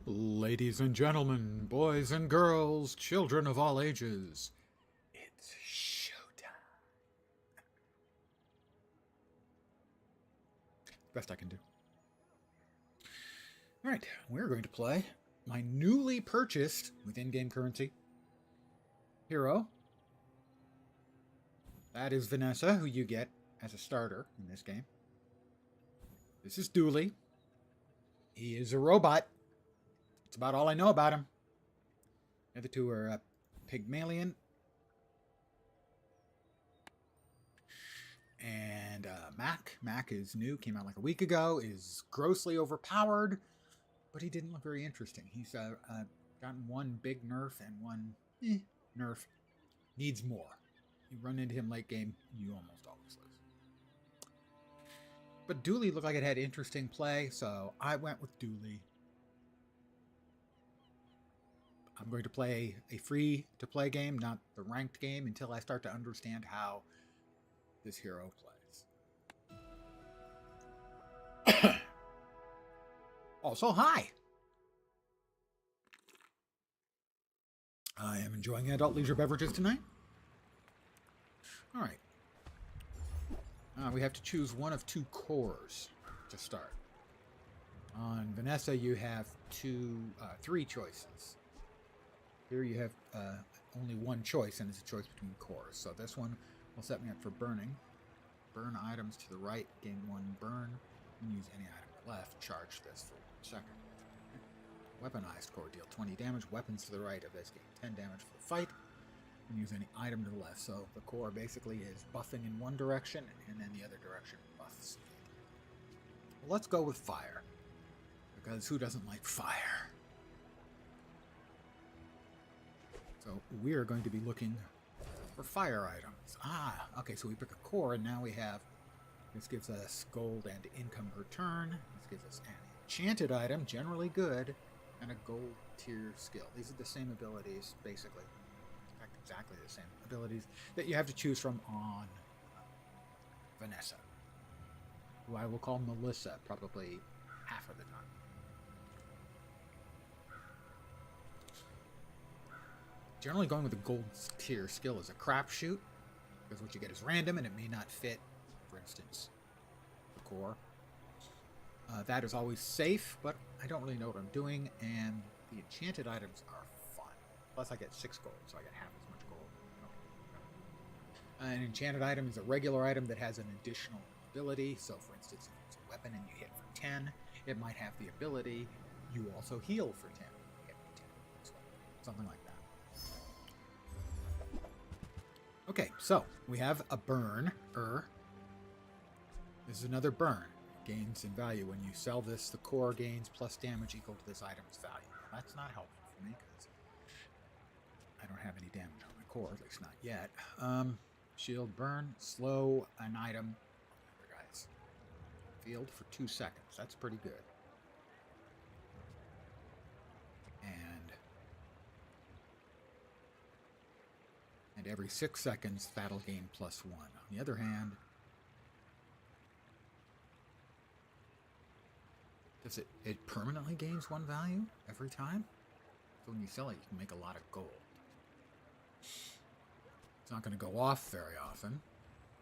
Ladies and gentlemen, boys and girls, children of all ages, it's showtime. Best I can do. Alright, we're going to play my newly purchased, with in-game currency, hero. That is Vanessa, who you get as a starter in this game. This is Dooley. He is a robot. That's about all I know about him. The other two are Pygmalion and Mac. Mac is new, came out like a week ago, is grossly overpowered, but he didn't look very interesting. He's gotten one big nerf and one nerf. Needs more. You run into him late game, you almost always lose. But Dooley looked like it had interesting play, so I went with Dooley. I'm going to play a free-to-play game, not the ranked game, until I start to understand how this hero plays. Also, hi! I am enjoying adult leisure beverages tonight. Alright. We have to choose one of two cores to start. On Vanessa, you have three choices. Here you have only one choice, and it's a choice between cores. So this one will set me up for burning. Burn items to the right, gain one burn, and use any item left. Charge this for 1 second. Weaponized core, deal 20 damage. Weapons to the right of this gain 10 damage for the fight, and use any item to the left. So the core basically is buffing in one direction, and then the other direction buffs. Well, let's go with fire, because who doesn't like fire? So we are going to be looking for fire items. Okay, so we pick a core, and now we have, this gives us gold and income per turn. This gives us an enchanted item, generally good, and a gold tier skill. These are the same abilities, basically. In fact, exactly the same abilities that you have to choose from on Vanessa, who I will call Melissa probably half of the time. Generally going with a gold tier skill is a crapshoot, because what you get is random and it may not fit, for instance, the core. That is always safe, but I don't really know what I'm doing, and the enchanted items are fun. Plus I get 6 gold, so I get half as much gold. An enchanted item is a regular item that has an additional ability, so for instance, if it's a weapon and you hit for 10, it might have the ability, you also heal for 10. You hit for 10. So, something like that. Okay, so we have a burn. This is another burn. It gains in value. When you sell this, the core gains plus damage equal to this item's value. That's not helpful for me because I don't have any damage on my core, at least not yet. Shield burn, slow an item. Other guys. Field for 2 seconds. That's pretty good. And every 6 seconds, that'll gain +1. On the other hand, it permanently gains 1 value every time? So when you sell it, you can make a lot of gold. It's not going to go off very often.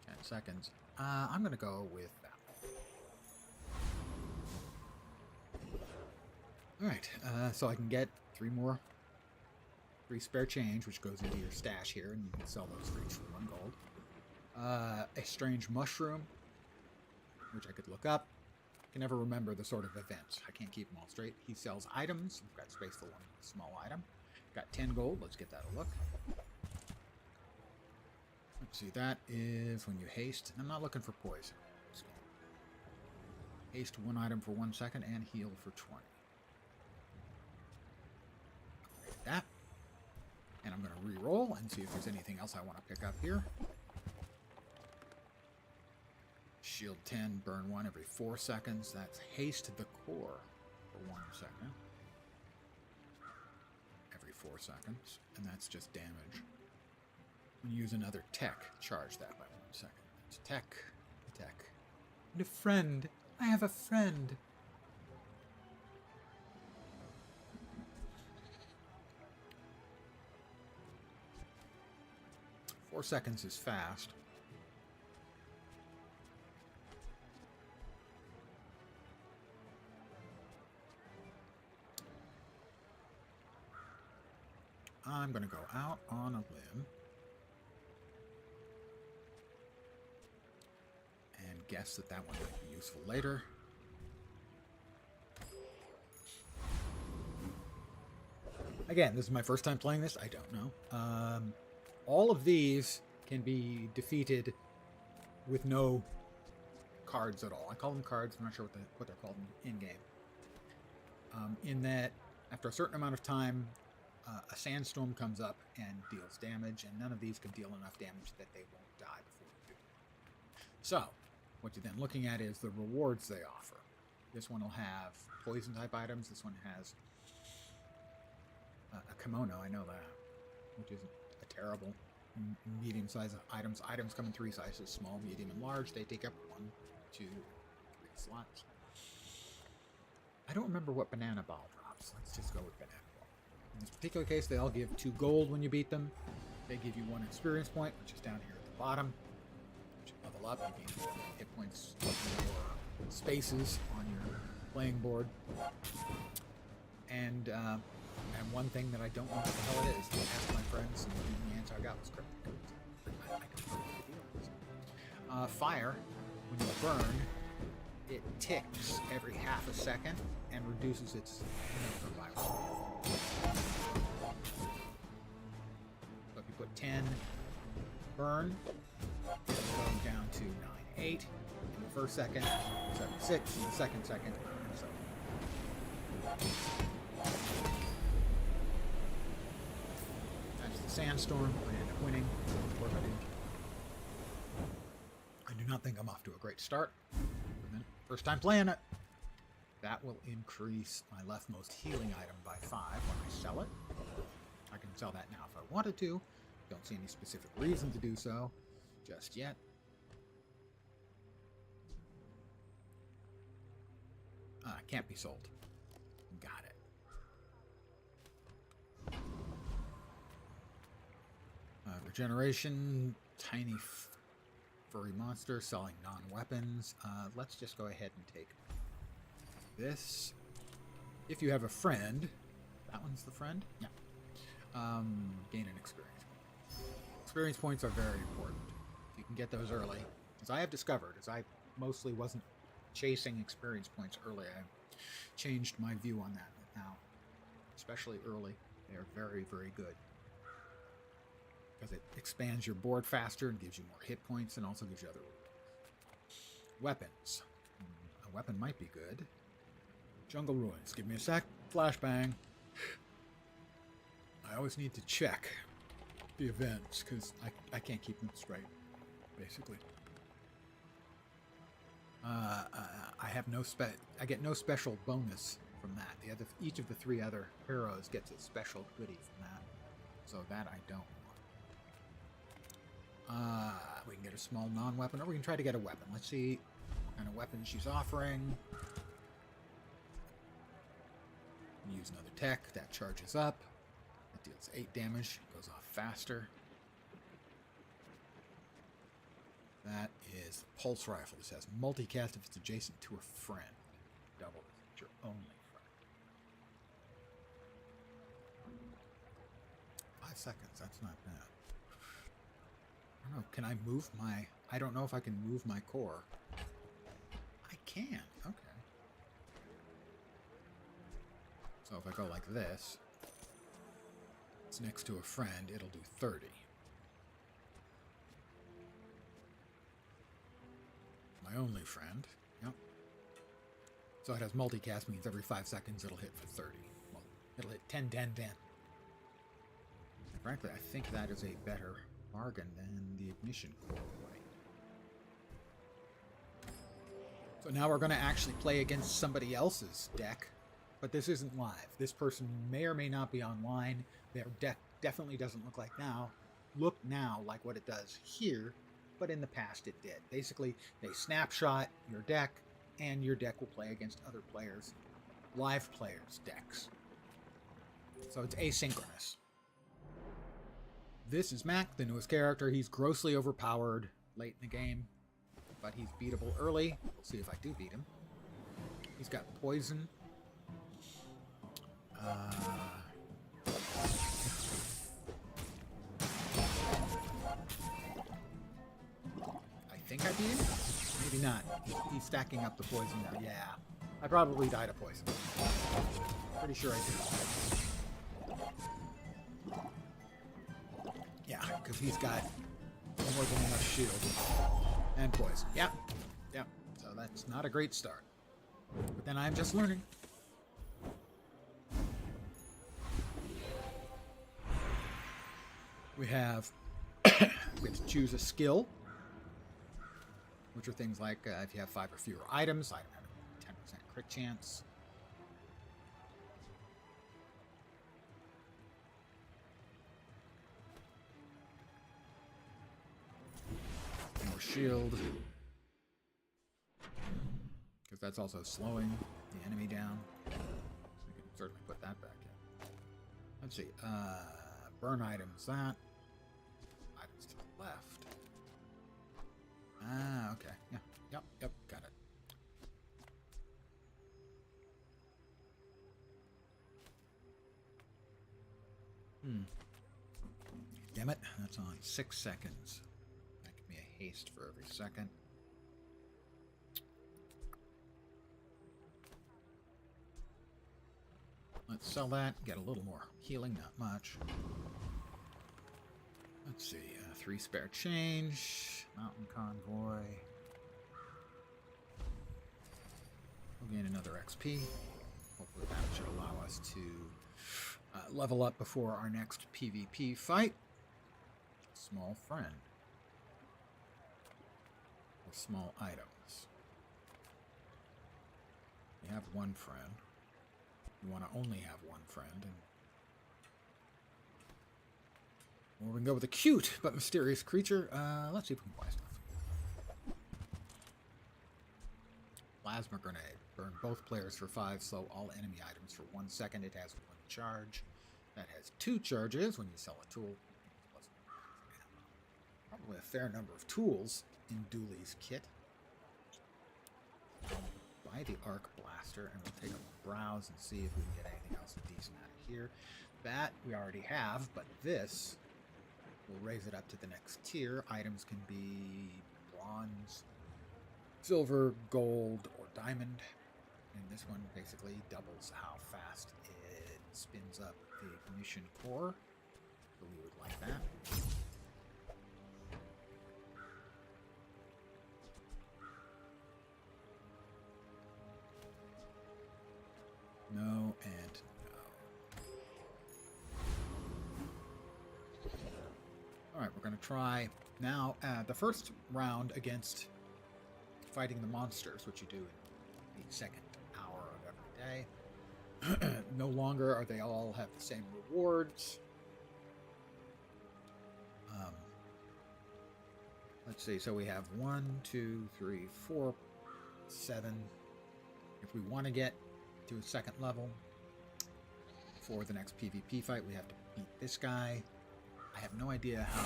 10 seconds. I'm going to go with that. Alright, so I can get 3 spare change, which goes into your stash here, and you can sell those for each for 1 gold. A strange mushroom, which I could look up. I can never remember the sort of events. I can't keep them all straight. He sells items. We've got space for 1 small item. Got 10 gold. Let's get that a look. Let's see. That is when you haste. I'm not looking for poison. Haste 1 item for 1 second and heal for 20. Like that. And I'm going to re-roll and see if there's anything else I want to pick up here. Shield 10, burn 1 every 4 seconds. That's haste the core for 1 second. Every 4 seconds. And that's just damage. And use another tech. Charge that by 1 second. That's tech. And a friend. I have a friend. 4 seconds is fast. I'm going to go out on a limb and guess that that one might be useful later. Again, this is my first time playing this. I don't know. All of these can be defeated with no cards at all. I call them cards. I'm not sure what they're called in-game. In that, after a certain amount of time, a sandstorm comes up and deals damage, and none of these can deal enough damage that they won't die before you do. So, what you're then looking at is the rewards they offer. This one will have poison-type items. This one has a kimono, I know that, which isn't a terrible medium-sized items. Items come in 3 sizes, small, medium, and large. They take up 1, 2, 3 slots. I don't remember what banana ball drops. Let's just go with banana. In this particular case, they all give 2 gold when you beat them. They give you 1 experience point, which is down here at the bottom. Which you level up, you gain hit points for spaces on your playing board. And one thing that I don't know what the hell it is, I asked my friends, and the answer I got was cryptic. I don't know what the deal is. Fire, when you burn, it ticks every half a second and reduces its number by 1. So if you put 10 burn, it'll go down to 9, 8 in the first second, 7, 6 in the second, and so on. That's the sandstorm. I end up winning. I do not think I'm off to a great start. First time playing it. That will increase my leftmost healing item by 5 when I sell it. I can sell that now if I wanted to. Don't see any specific reason to do so just yet. Can't be sold. Got it. Regeneration, tiny furry monster selling non-weapons. Let's just go ahead and take this. If you have a friend, that one's the friend? Yeah. Gain an experience point. Experience points are very important. If you can get those early, as I have discovered, as I mostly wasn't chasing experience points early, I changed my view on that now. Especially early, they are very, very good. Because it expands your board faster and gives you more hit points and also gives you other weapons. A weapon might be good. Jungle Ruins. Give me a sec. Flashbang. I always need to check the events because I can't keep them straight, basically. I have no I get no special bonus from that. Each of the 3 other heroes gets a special goodie from that. So that I don't want. We can get a small non-weapon, or we can try to get a weapon. Let's see what kind of weapon she's offering. Use another tech. That charges up. It deals 8 damage. Goes off faster. That is the pulse rifle. This has multicast if it's adjacent to a friend. Double if it's your only friend. 5 seconds. That's not bad. I don't know. Can I move my... I don't know if I can move my core. I can. Okay. So if I go like this, it's next to a friend, it'll do 30. My only friend. Yep. So it has multicast, means every 5 seconds it'll hit for 30. Well, it'll hit 10, 10, 10. And frankly, I think that is a better bargain than the ignition core way. So now we're going to actually play against somebody else's deck. But this isn't live. This person may or may not be online. Their deck definitely doesn't look now like what it does here, but in the past it did. Basically, they snapshot your deck, and your deck will play against other players, live players' decks. So it's asynchronous. This is Mac, the newest character. He's grossly overpowered late in the game, but he's beatable early. We'll see if I do beat him. He's got poison. I think I beat him. Maybe not. He's stacking up the poison now. Yeah. I probably died of poison. Pretty sure I did. Yeah, because he's got more than enough shield and poison. Yep. Yep. So that's not a great start. But then I'm just learning. We have we have to choose a skill, which are things like if you have 5 or fewer items, item have a 10% crit chance. More shield, because that's also slowing the enemy down. We can certainly put that back in. Let's see. Burn items, that. Items to the left. Ah, okay. Yeah. Yep, got it. Damn it, that's on 6 seconds. That could be a haste for every second. Let's sell that, get a little more healing, not much. Let's see, 3 spare change, mountain convoy. We'll gain another XP. Hopefully that should allow us to level up before our next PvP fight. Small friend. Or small items. We have one friend. We want to only have one friend. Or we can go with a cute but mysterious creature. Let's see if we can buy stuff. Plasma grenade. Burn both players for 5. Slow all enemy items for 1 second. It has 1 charge. That has 2 charges when you sell a tool. Probably a fair number of tools in Dooley's kit. Buy the arc blaster, and we'll take a browse and see if we can get anything else decent out of here. That we already have, but this will raise it up to the next tier. Items can be bronze, silver, gold, or diamond. And this one basically doubles how fast it spins up the ignition core. So we would like that. No and no. Alright, we're going to try now the first round against fighting the monsters, which you do in the second hour of every day. No longer are they all have the same rewards. Let's see, so we have 1, 2, 3, 4, 7. If we want to get to a second level for the next PvP fight, we have to beat this guy. I have no idea how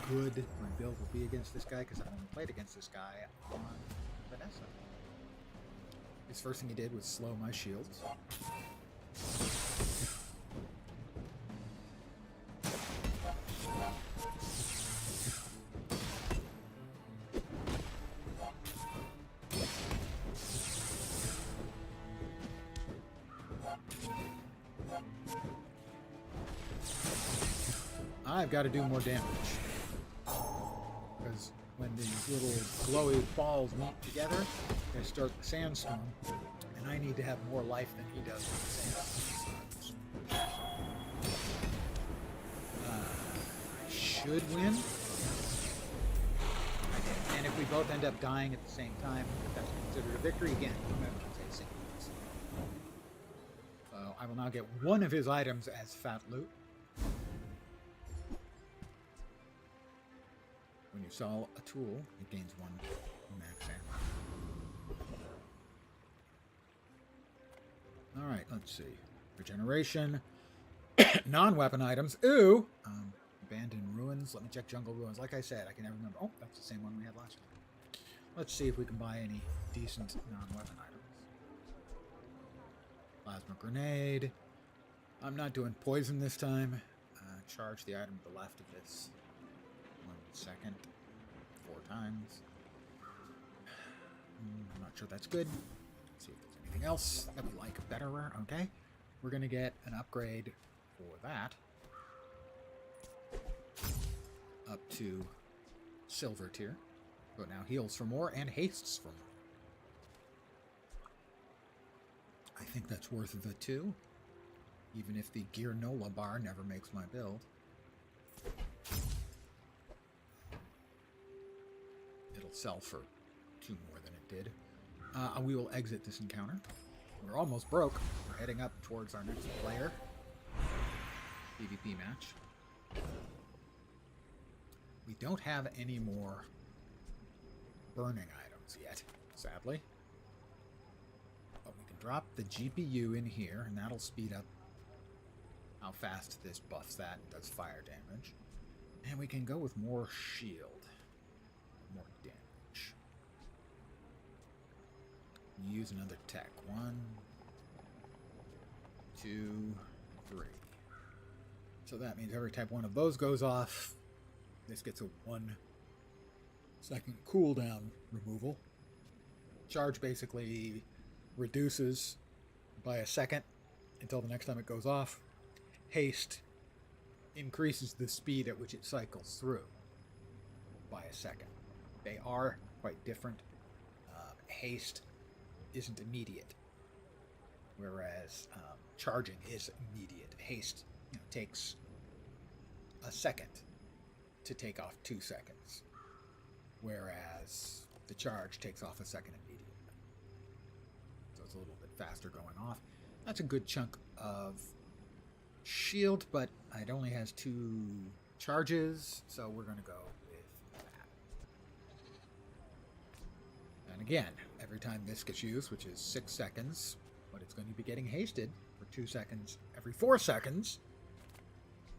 good my build will be against this guy because I've only played against this guy on Vanessa. His first thing he did was slow my shields. I've got to do more damage. Because when these little glowy balls meet together, they start the sandstorm. And I need to have more life than he does with the sandstorm. I should win. And if we both end up dying at the same time, that's considered a victory again. Remember, it's a single. So I will now get one of his items as fat loot. When you sell a tool, it gains 1 max ammo. Alright, let's see. Regeneration. Non-weapon items. Ooh! Abandoned ruins. Let me check jungle ruins. Like I said, I can never remember. Oh, that's the same one we had last time. Let's see if we can buy any decent non-weapon items. Plasma grenade. I'm not doing poison this time. Charge the item to the left of this. 1 second. 4 times. I'm not sure that's good. Let's see if there's anything else that we like better. Okay. We're going to get an upgrade for that. Up to silver tier. So it now heals for more and hastes for more. I think that's worth the 2. Even if the Gear Nola bar never makes my build. It'll sell for 2 more than it did. We will exit this encounter. We're almost broke. We're heading up towards our next player. PvP match. We don't have any more burning items yet, sadly. But we can drop the GPU in here, and that'll speed up how fast this buffs that and does fire damage. And we can go with more shield. More damage. Use another tech. 1, 2, 3. So that means every time one of those goes off, this gets a 1 second cooldown removal. Charge basically reduces by a second until the next time it goes off. Haste increases the speed at which it cycles through by a second. They are quite different. Haste isn't immediate, whereas charging is immediate. Haste takes a second to take off 2 seconds, whereas the charge takes off a second immediately. So it's a little bit faster going off. That's a good chunk of shield, but it only has 2 charges, so we're going to go with that. And again, every time this gets used, which is 6 seconds, but it's going to be getting hasted for 2 seconds every 4 seconds,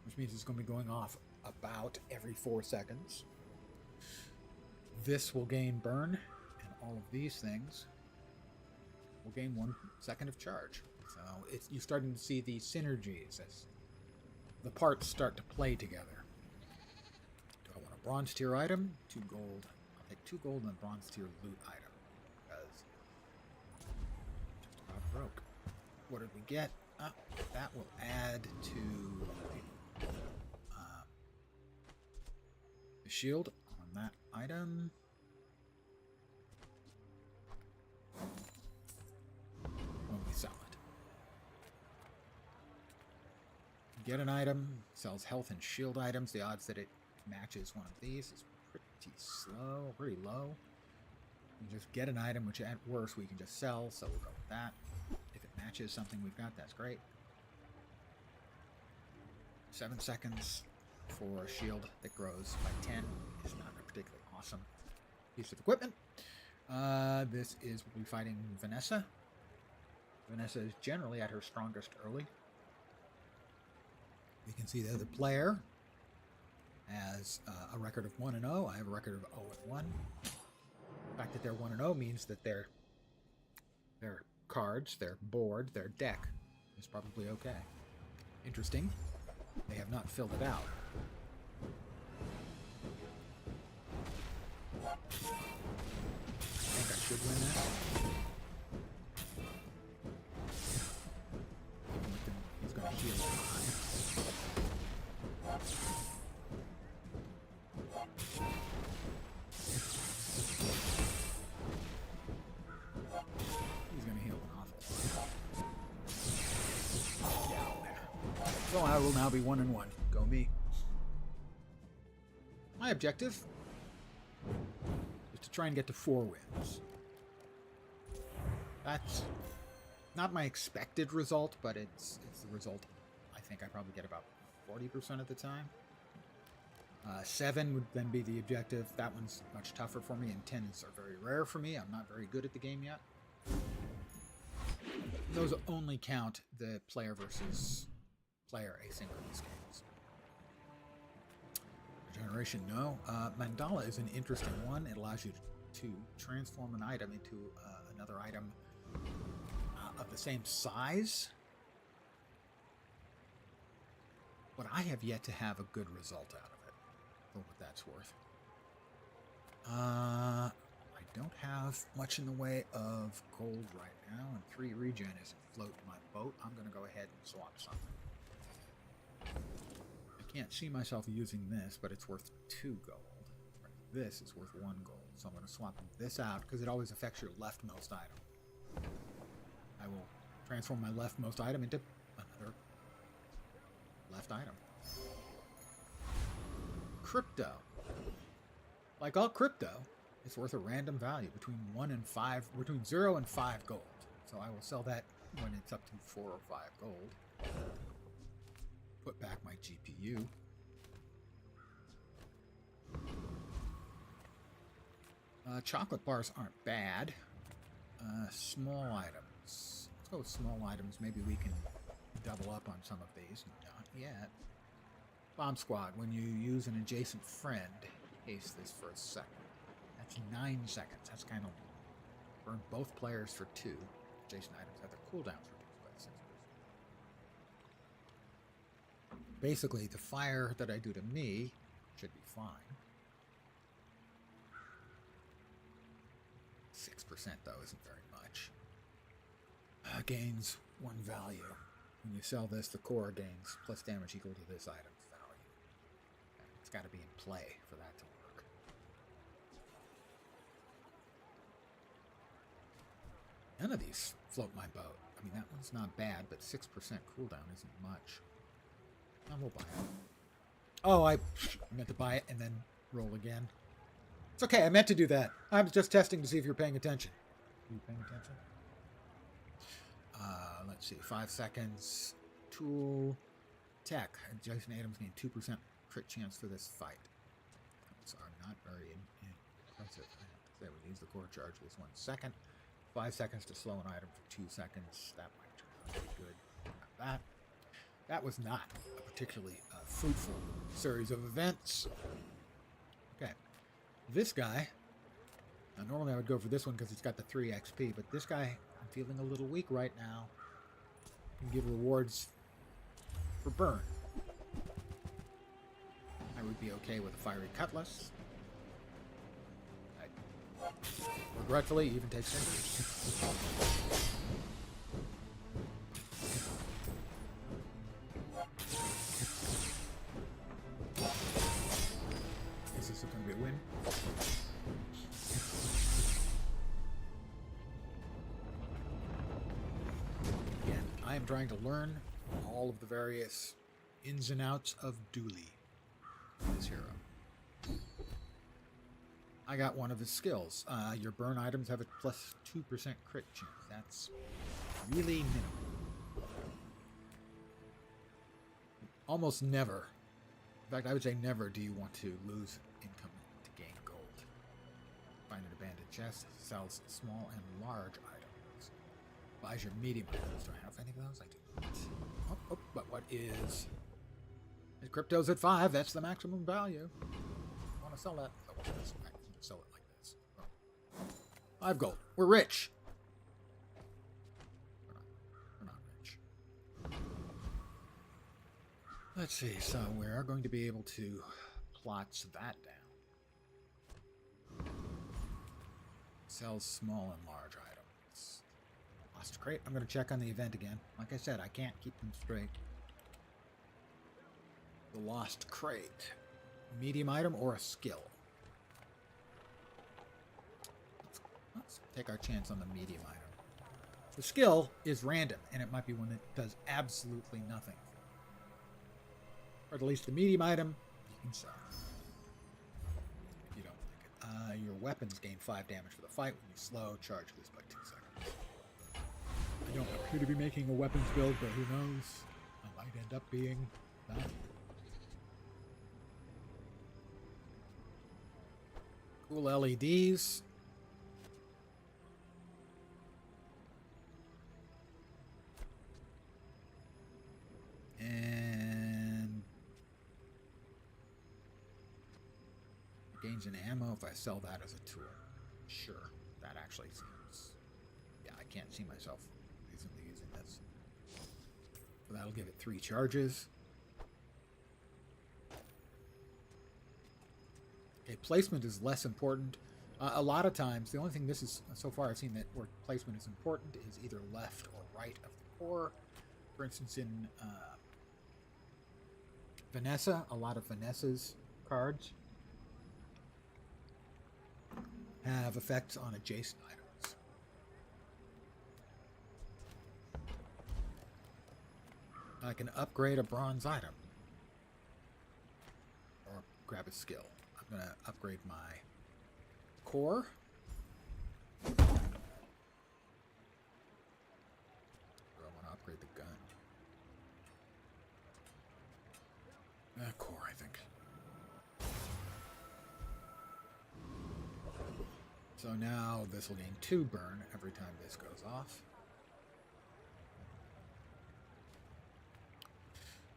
which means it's going to be going off about every 4 seconds. This will gain burn, and all of these things will gain 1 second of charge. So you're starting to see the synergies as the parts start to play together. Do I want a bronze tier item? 2 gold. I'll take 2 gold and a bronze tier loot item. Because just about broke. What did we get? That will add to the shield on that item. When we sell it. Get an item, sells health and shield items. The odds that it matches one of these is pretty low. You just get an item, which at worst we can just sell, so we'll go with that. If it matches something we've got, that's great. 7 seconds for a shield that grows by 10 is not a particularly awesome piece of equipment. This is we'll be fighting Vanessa. Vanessa is generally at her strongest early. We can see the other player has a record of 1-0. I have a record of 0-1. The fact that they're 1-0 means that their cards, their board, their deck is probably okay. Interesting. They have not filled it out. I think I should win that. Even with him, he's going to heal behind. He's going to heal an awful lot. Down there. So I will now be 1-1. Go me. My objective is to try and get to 4 wins. That's not my expected result, but it's the result I think I probably get about 40% of the time. 7 would then be the objective. That one's much tougher for me, and 10s are very rare for me. I'm not very good at the game yet. Those only count the player versus player asynchronous games. Regeneration, no. Mandala is an interesting one. It allows you to transform an item into another item of the same size. But I have yet to have a good result out of it, for what that's worth. I don't have much in the way of gold right now, and 3 regen isn't floating my boat. I'm going to go ahead and swap something. I can't see myself using this, but it's worth 2 gold. This is worth 1 gold, so I'm going to swap this out because it always affects your leftmost item. I will transform my leftmost item into another left item. Crypto. Like all crypto, it's worth a random value between 0 and 5 gold. So I will sell that when it's up to 4 or 5 gold. Put back my GPU. Chocolate bars aren't bad. Small items. Let's go with small items. Maybe we can double up on some of these. Not yet. Bomb squad. When you use an adjacent friend, haste this for a second. That's 9 seconds. That's kind of burn both players for 2. Adjacent items have their cooldowns reduced by 6%. Basically, the fire that I do to me should be fine. 6% though isn't very much. Gains 1 value. When you sell this, the core gains plus damage equal to this item's value. It's got to be in play for that to work. None of these float my boat. I mean, that one's not bad, but 6% cooldown isn't much. I will buy it. Oh, I meant to buy it and then roll again. It's okay, I meant to do that. I was just testing to see if you're paying attention. Are you paying attention? Let's see, 5 seconds. Tool. Tech. Adjacent items gain 2% crit chance for this fight. Those are not very impressive. I have to say, we use the core charge this 1 second. 5 seconds to slow an item for 2 seconds. That might turn out to be good. Not that. That was not a particularly fruitful series of events. Okay. This guy, now normally I would go for this one because it's got the 3 XP, but this guy, I'm feeling a little weak right now. Can give rewards for burn. I would be okay with a fiery cutlass. Regretfully, even takes fingers. Is this going to be a win? Again, I am trying to learn all of the various ins and outs of Dooley, this hero. I got one of his skills. Your burn items have a plus 2% crit chance. That's really minimal. Almost never. In fact, I would say never do you want to lose income to gain gold. Find an abandoned chest. Sells small and large items. Buys your medium items. Do I have any of those? I do not. Oh, but what is... Crypto's at 5. That's the maximum value. I want to sell that. Oh, that's right. Sell it like this. Oh. 5 gold. We're rich. We're not rich. Let's see. So we are going to be able to plot that down. Sells small and large items. Lost crate. I'm going to check on the event again. Like I said, I can't keep them straight. The lost crate. Medium item or a skill? Let's take our chance on the medium item. The skill is random, and it might be one that does absolutely nothing. Or at least the medium item, you can sell. If you don't like it. Your weapons gain 5 damage for the fight. When you slow, charge this by 2 seconds. I don't appear to be making a weapons build, but who knows? I might end up being that. Cool LEDs. And Gains in ammo if I sell that as a tool. Sure, that actually seems... Yeah, I can't see myself reasonably using this. So that'll give it 3 charges. Okay, placement is less important. A lot of times, the only thing this is, so far I've seen that where placement is important is either left or right of the core. For instance, in Vanessa, a lot of Vanessa's cards have effects on adjacent items. I can upgrade a bronze item. Or grab a skill. I'm going to upgrade my core. Or I want to upgrade the gun. Core, I think. So now this will gain 2 burn every time this goes off.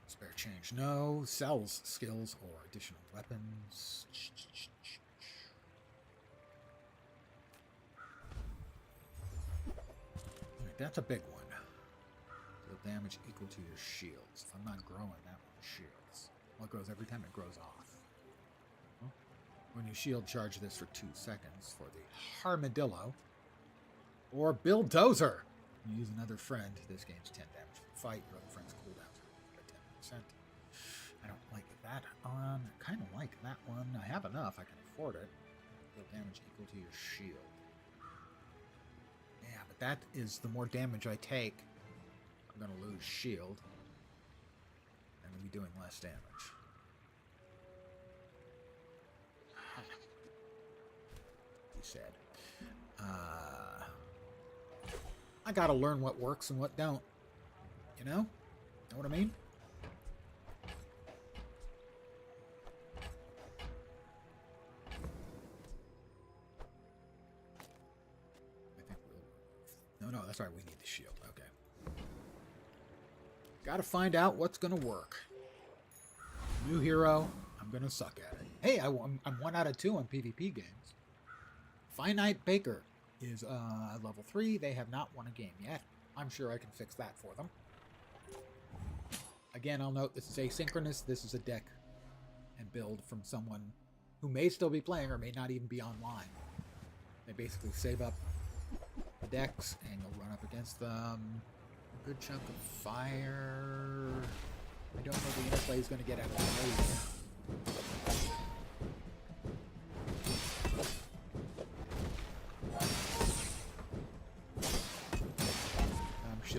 Spare change, no. Sells skills or additional weapons. Right, that's a big one. Deal damage equal to your shields. If I'm not growing, that one shields. Well, it grows every time it grows off. When you shield charge this for 2 seconds for the Armadillo or Bulldozer. You use another friend. This gains 10 damage for the fight. Your other friend's cooldown for 10%. I don't like that on. I kind of like that one. I have enough. I can afford it. Deal damage equal to your shield. Yeah, but that is the more damage I take, I'm going to lose shield. And I'll be doing less damage. He said. I gotta learn what works and what don't. You know? Know what I mean? I think we'll... No, that's right. We need the shield. Okay. Gotta find out what's gonna work. New hero. I'm gonna suck at it. Hey, I'm 1 out of 2 on PvP games. Finite Baker is level 3. They have not won a game yet. I'm sure I can fix that for them. Again, I'll note this is asynchronous. This is a deck and build from someone who may still be playing or may not even be online. They basically save up the decks and you'll run up against them. A good chunk of fire. I don't know the interplay is going to get out of the way.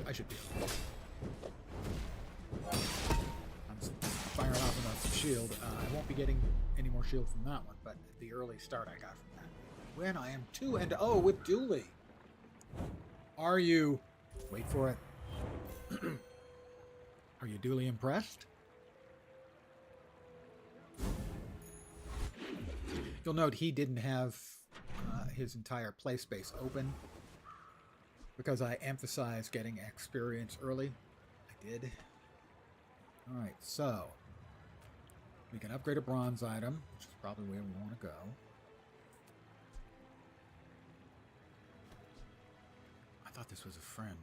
I should be able to. I'm firing off enough shield. I won't be getting any more shield from that one, but the early start I got from that. When I am 2-0 with Dooley. Are you... Wait for it. Are you duly impressed? You'll note he didn't have his entire play space open because I emphasized getting experience early. I did. Alright, so we can upgrade a bronze item, which is probably where we want to go. I thought this was a friend.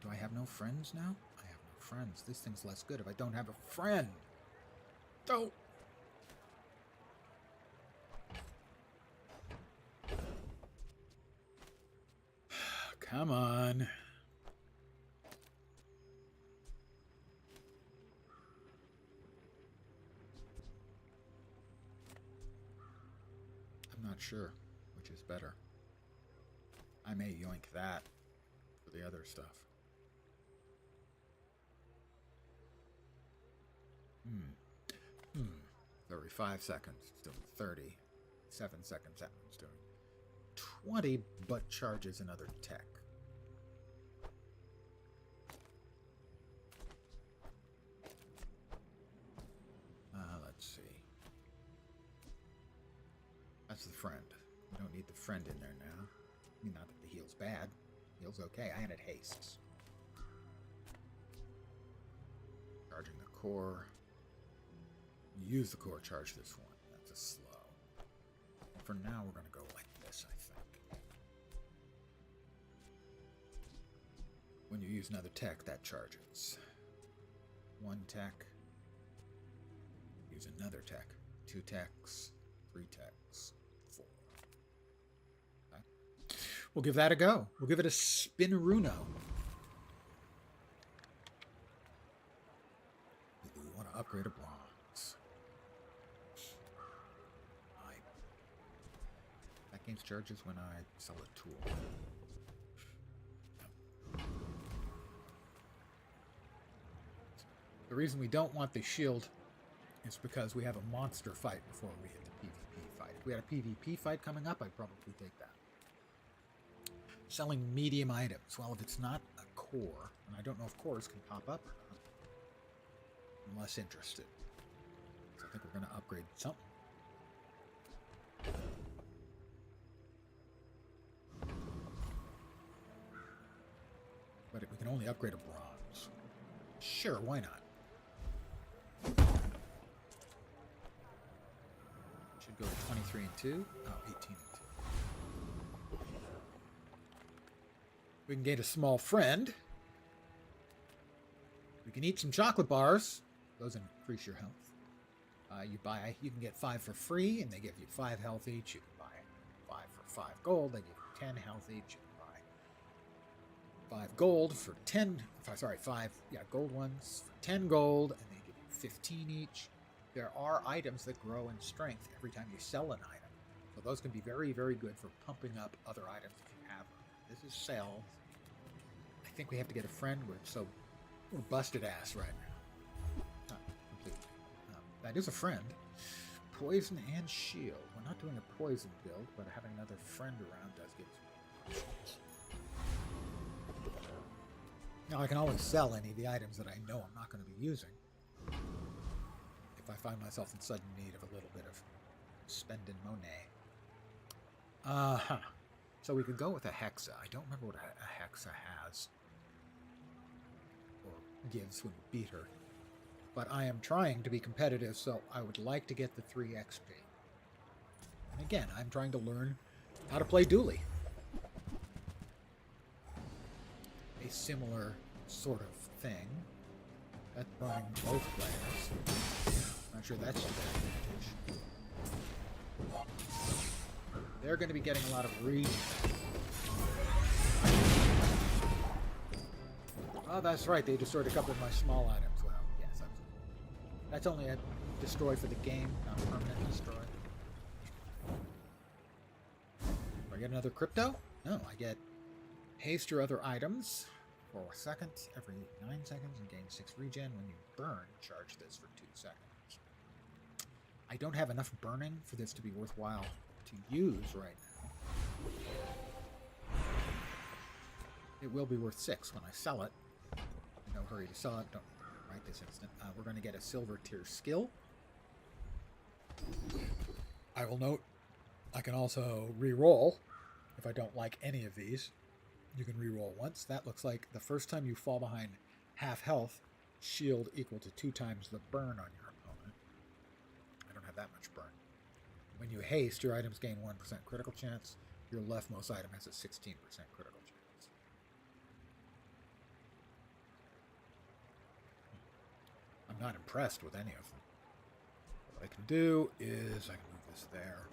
Do I have no friends now? I have no friends. This thing's less good if I don't have a friend. Don't. Come on. I'm not sure which is better. I may yoink that for the other stuff. 35 seconds. It's doing 30. 7 seconds. That one's doing 20, but charges another tech. Let's see. That's the friend. We don't need the friend in there now. I mean, not that the heal's bad. Heal's okay. I added hastes. Charging the core. You use the core, charge this one. That's a slow. for now, we're going to go like this, I think. When you use another tech, that charges. 1 tech. Use another tech. 2 techs. 3 techs. 4. Okay. We'll give that a go. We'll give it a spinaruno. We want to upgrade a bronze. That gains charges when I sell a tool. The reason we don't want the shield is because we have a monster fight before we hit the PvP fight. If we had a PvP fight coming up, I'd probably take that. Selling medium items. Well, if it's not a core, and I don't know if cores can pop up or not, I'm less interested. So I think we're going to upgrade something. But we can only upgrade a bronze. Sure, why not? Should go to 23 and 2. Oh, 18 and 2. We can gain a small friend. We can eat some chocolate bars. Those increase your health. You can get 5 for free, and they give you 5 health each. You can buy 5 for 5 gold. They give you 10 health each. You can buy 5 gold for 10. Sorry, 5 gold ones for 10 gold, and they give you 15 each. There are items that grow in strength every time you sell an item, so those can be very, very good for pumping up other items if you have them. This is sell. I think we have to get a friend. We're busted ass right now. Not completely. That is a friend. Poison and shield. We're not doing a poison build, but having another friend around does give us options. Now, I can always sell any of the items that I know I'm not going to be using. If I find myself in sudden need of a little bit of spending money. So we could go with a hexa. I don't remember what a hexa has. Or gives when we beat her. But I am trying to be competitive, so I would like to get the 3 XP. And again, I'm trying to learn how to play Dooley. A similar sort of thing. That's burning both players. Not sure that's to their advantage. They're going to be getting a lot of regen. Oh, that's right. They destroyed a couple of my small items. Well, yes, that's only a destroy for the game, not permanent destroy. Do I get another crypto? No, I get haste your other items for a second every 9 seconds and gain 6 regen. When you burn, charge this for 2 seconds. I don't have enough burning for this to be worthwhile to use right now. It will be worth 6 when I sell it. No hurry to sell it. Don't right this instant. We're going to get a silver tier skill. I will note I can also re-roll if I don't like any of these. You can re-roll once. That looks like the first time you fall behind half health, shield equal to 2 times the burn on your opponent. I don't have that much burn. When you haste, your items gain 1% critical chance. Your leftmost item has a 16% critical chance. I'm not impressed with any of them. What I can do is I can move this there,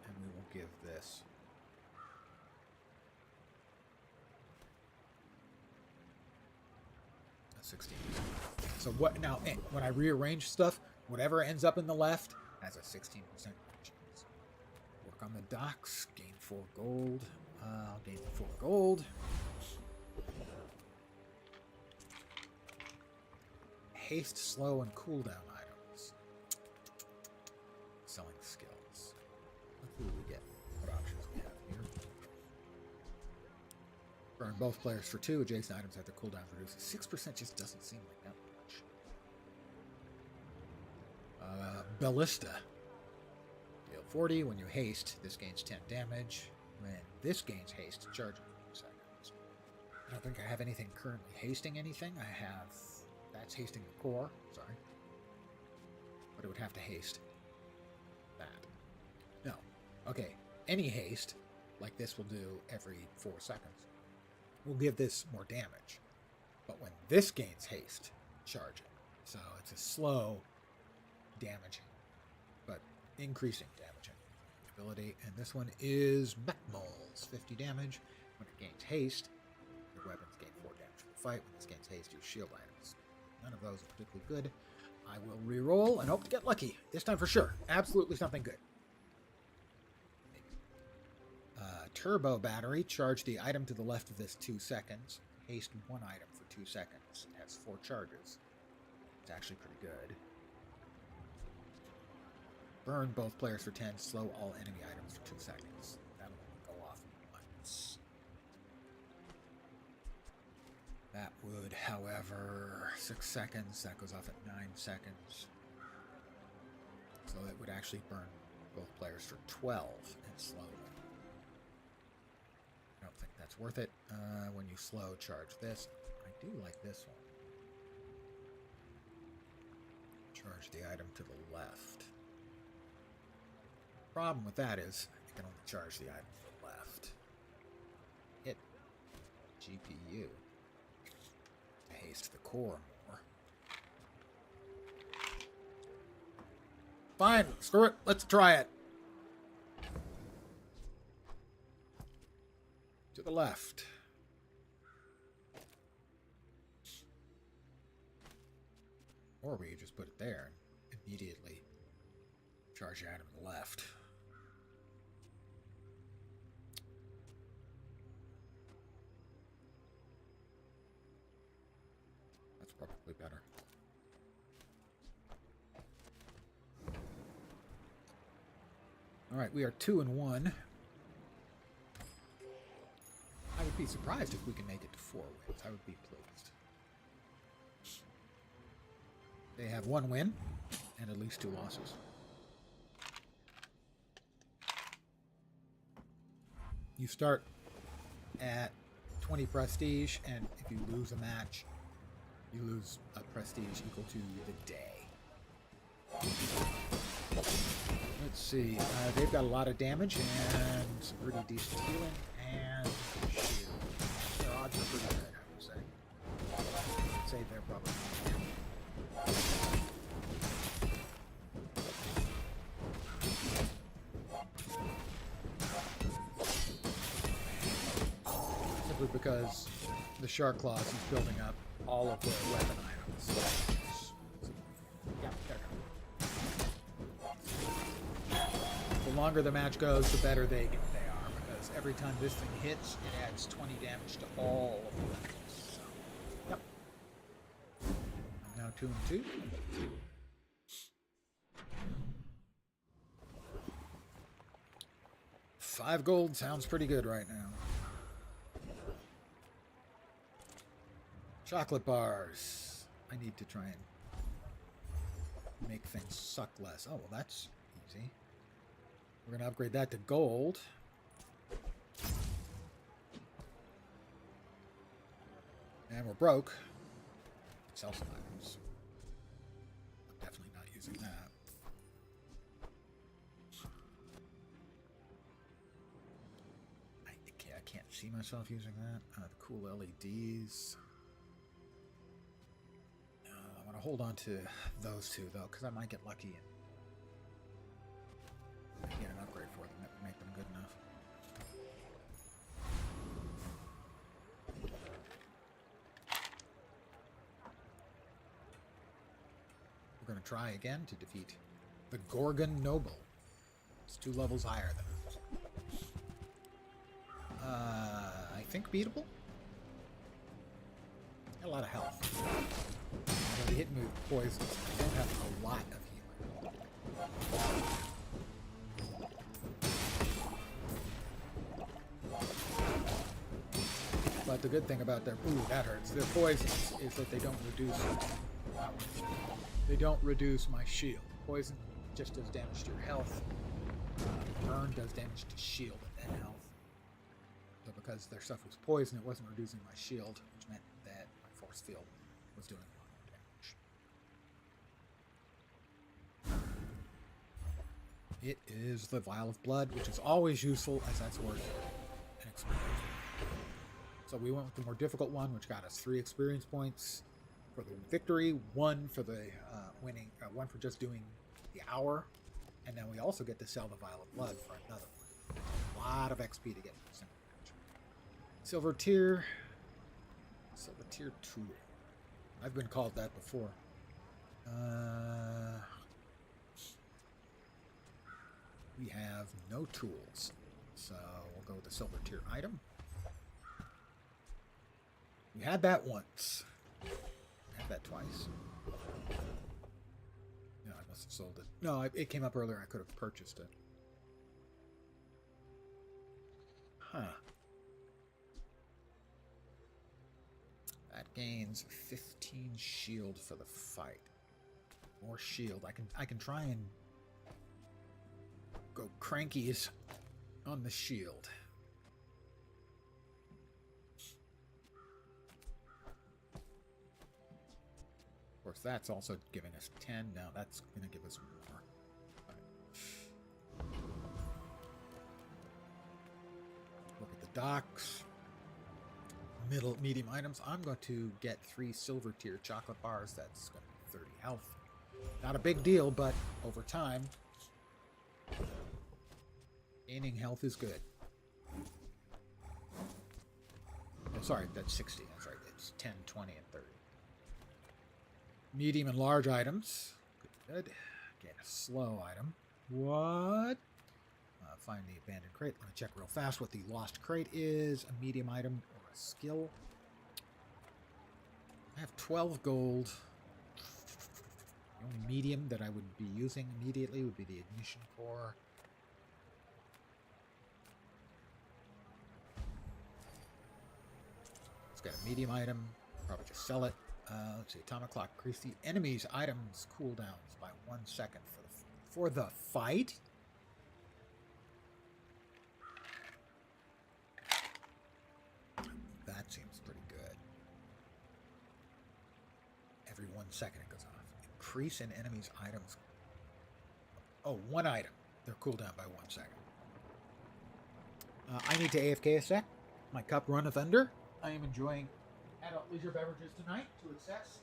and we will give this a 16%. So what now? When I rearrange stuff, whatever ends up in the left has a 16% chance. Work on the docks. Gain 4 gold. I'll gain 4 gold. Haste, slow, and cooldown items. Selling skills. Let's see what we get. What options we have here. Burn both players for 2. Adjacent items have their cooldown reduced. 6% just doesn't seem like that much. Ballista. Deal 40. When you haste, this gains 10 damage. When this gains haste, charges for 2 seconds. I don't think I have anything currently hasting anything. I have... That's hasting the core. Sorry. But it would have to haste that. No. Okay, any haste, like this will do every 4 seconds, will give this more damage. But when this gains haste, charge it. So it's a slow damaging, but increasing damaging ability. And this one is Mech Moles, 50 damage. When it gains haste, your weapons gain 4 damage from the fight. When this gains haste, use shield items. None of those are particularly good. I will re-roll and hope to get lucky. This time for sure. Absolutely something good. Turbo battery. Charge the item to the left of this 2 seconds. Haste one item for 2 seconds. It has 4 charges. It's actually pretty good. Burn both players for 10. Slow all enemy items for 2 seconds. That'll only go off once. That would, however, 6 seconds. That goes off at 9 seconds. So it would actually burn both players for 12 and slow them. I don't think that's worth it. When you slow, charge this. I do like this one. Charge the item to the left. Problem with that is you can only charge the item to the left. Hit GPU. Haste the core more. Fine, screw it. Let's try it. To the left. Or we just put it there and immediately charge the item to the left. That's probably better. All right, we are 2-1. I would be surprised if we can make it to 4 wins. I would be pleased. They have 1 win and at least 2 losses. You start at 20 prestige, and if you lose a match, you lose a prestige equal to the day. Let's see. They've got a lot of damage and some pretty decent healing and shield. Their odds are pretty good, I would say. I'd say they're probably. Simply because the Shark Claws is building up all of the weapon items. Yeah, there we go. The longer the match goes, the better they are, because every time this thing hits, it adds 20 damage to all of the weapons. So, yep. I'm now 2-2. 5 gold sounds pretty good right now. Chocolate bars. I need to try and make things suck less. Oh, well, that's easy. We're going to upgrade that to gold. And we're broke. Sell some items. I'm definitely not using that. I can't see myself using that. The cool LEDs. I want to hold on to those 2, though, because I might get lucky and get an upgrade for them that would make them good enough. We're going to try again to defeat the Gorgon Noble. It's 2 levels higher than us. I think beatable. Got a lot of health. They hit me with poisons. I don't have a lot of healing. But the good thing about their that hurts. Their poisons is that they don't reduce my shield. Poison just does damage to your health. Burn does damage to shield and health. So because their stuff was poison, it wasn't reducing my shield, which meant that my force field was doing a lot more damage. It is the Vial of Blood, which is always useful, as that's worth an experience. So we went with the more difficult one, which got us 3 experience points for the victory, 1 for the winning, 1 for just doing the hour, and then we also get to sell the Vial of Blood for another one. A lot of XP to get in this single match. Silver tier tool. I've been called that before. We have no tools, so we'll go with the silver tier item. We had that once. I had that twice. No, I must have sold it. No, it came up earlier. I could have purchased it. Huh. That gains 15 shield for the fight. More shield. I can try and go crankies on the shield. Of course, that's also giving us 10. Now that's going to give us more. Right. Look at the docks. Medium items. I'm going to get 3 silver tier chocolate bars. That's going to be 30 health. Not a big deal, but over time, gaining health is good. Oh, sorry, that's 60. That's right. It's 10, 20, and 30. Medium and large items. Good. Again, a slow item. What? Find the abandoned crate. Let me check real fast what the lost crate is. A medium item or a skill. I have 12 gold. The only medium that I would be using immediately would be the ignition core. It's got a medium item. Probably just sell it. Let's see. Atomic clock. Increase the enemy's items cooldowns by 1 second for the fight. That seems pretty good. Every 1 second it goes off. Increase in enemy's items. Oh, 1 item. They're cooled down by 1 second. I need to AFK a sec. My cup runneth under. I am enjoying adult leisure beverages tonight to excess.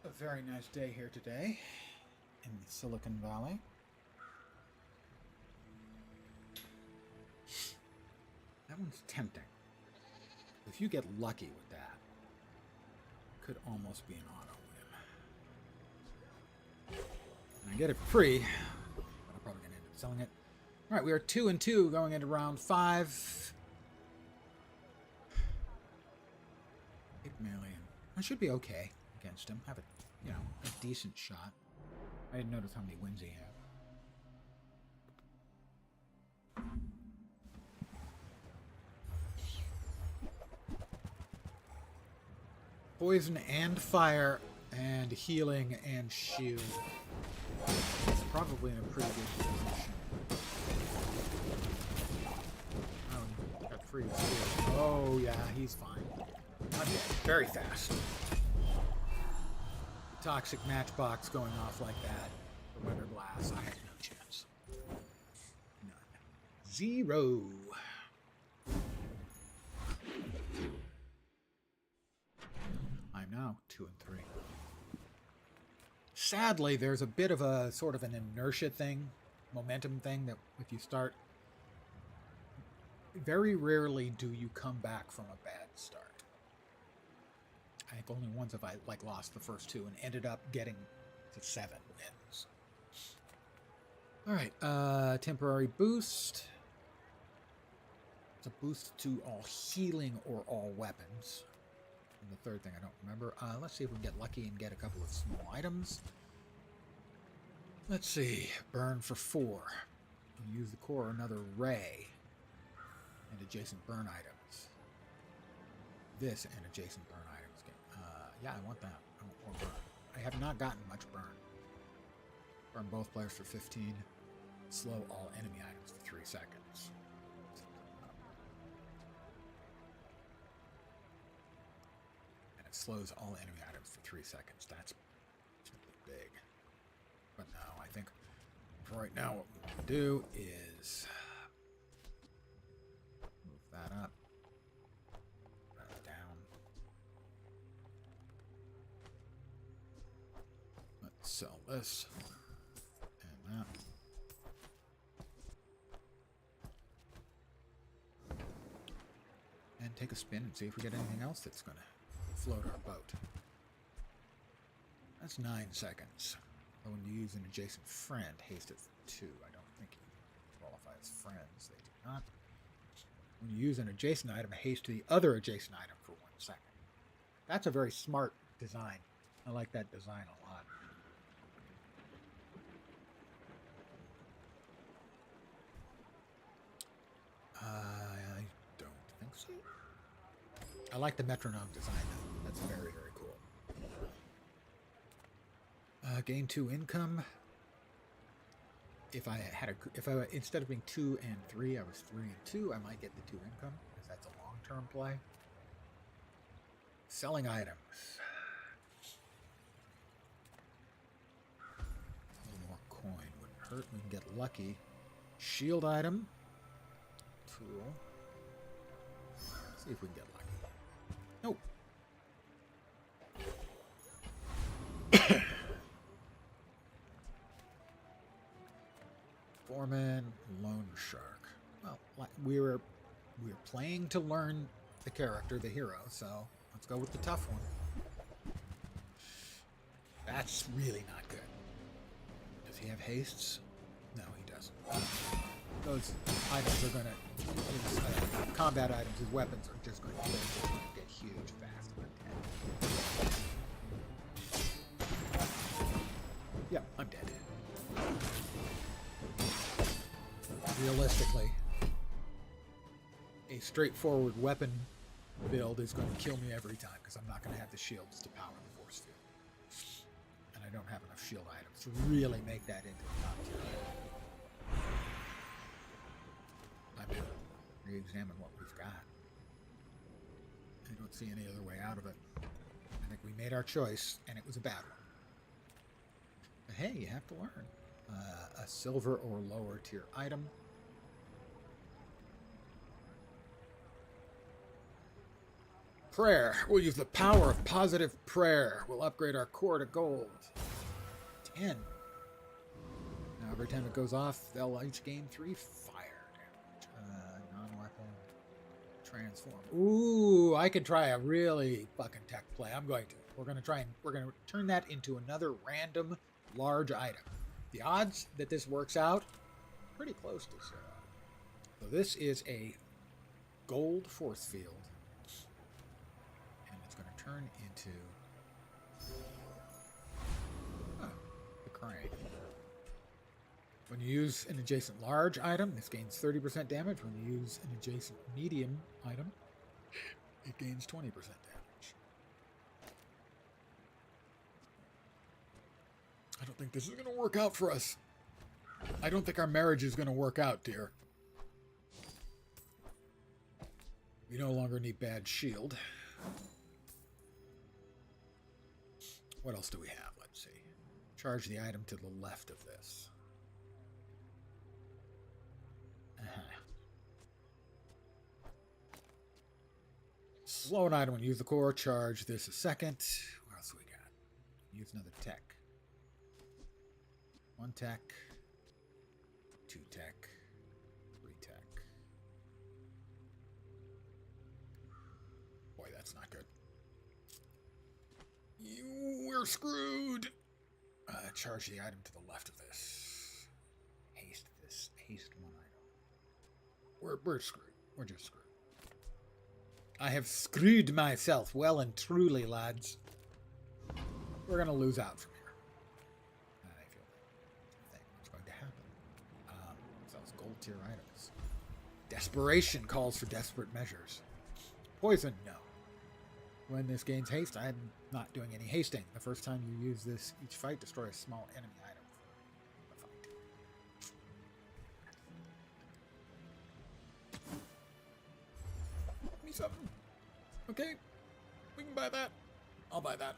A very nice day here today in the Silicon Valley. That one's tempting. If you get lucky with that, it could almost be an auto win. And I get it for free, but I'm probably going to end up selling it. All right, we are 2-2 going into round 5. Pygmalion. I should be okay against him. Have a decent shot. I didn't notice how many wins he had. Poison and fire and healing and shield. He's probably in a pretty good position. Oh, got 3 shield. Oh yeah, he's fine. Not yet. Very fast. toxic matchbox going off like that. The weather glass. I had no chance. None. 0. I'm now 2 and 3. Sadly, there's a bit of a sort of an inertia thing, momentum thing, that if you start, very rarely do you come back from a bad start. I think only once have I lost the first 2 and ended up getting to 7 wins. All right, temporary boost. It's a boost to all healing or all weapons. And the third thing I don't remember. Let's see if we can get lucky and get a couple of small items. Let's see. Burn for 4. And use the core, another ray. And adjacent burn items. This and adjacent burn items. Yeah, I want that. I want more burn. I have not gotten much burn. Burn both players for 15. Slow all enemy items for 3 seconds. And it slows all enemy items for 3 seconds. That's simply big. But no, I think for right now what we want to do is move that up. That down. Let's sell this. And that. And take a spin and see if we get anything else that's going to float our boat. That's 9 seconds. But when you use an adjacent friend, haste it for 2. I don't think you qualify as friends. They do not. When you use an adjacent item, haste the other adjacent item for 1 second. That's a very smart design. I like that design a lot. I don't think so. I like the metronome design though. That's very, very cool. Gain 2 income. If I instead of being 2 and 3, I was 3 and 2, I might get the 2 income because that's a long-term play. Selling items. A little more coin wouldn't hurt. We can get lucky. Shield item. Tool. Let's see if we can get lucky. Nope. Foreman, Loan Shark. Well, we were playing to learn the character, the hero, so let's go with the tough one. That's really not good. Does he have hastes? No, he doesn't. Those items are going to, combat items, his weapons are just going to get huge fast. Yeah, I'm dead. Realistically, a straightforward weapon build is going to kill me every time because I'm not going to have the shields to power the force field. And I don't have enough shield items to really make that into a top tier. I'm going to re-examine what we've got. I don't see any other way out of it. I think we made our choice, and it was a bad one. But hey, you have to learn. A silver or lower tier item. Prayer. We'll use the power of positive prayer. We'll upgrade our core to gold. 10. Now every time it goes off, they'll each gain 3 fire damage. Non-weapon. Transform. Ooh, I could try a really fucking tech play. I'm going to. We're going to turn that into another random large item. The odds that this works out, pretty close to 0. So this is a gold force field. And it's going to turn into the crane. When you use an adjacent large item, this gains 30% damage. When you use an adjacent medium item, it gains 20% damage. I don't think this is going to work out for us. I don't think our marriage is going to work out, dear. We no longer need bad shield. What else do we have? Charge the item to the left of this. Slow an item when you use the core. Charge this a second. What else we got? Use another tech. 1 tech. 2 tech. 3 tech. Boy, that's not good. We're screwed. Charge the item to the left of this. Haste this. Haste one item. We're screwed. We're just screwed. I have screwed myself well and truly, lads. We're going to lose out from here. I feel what's going to happen. Sells gold tier items. Desperation calls for desperate measures. Poison, no. When this gains haste, I'm not doing any hasting. The first time you use this each fight, destroy a small enemy item for the fight. Give me something. Okay, we can buy that. I'll buy that.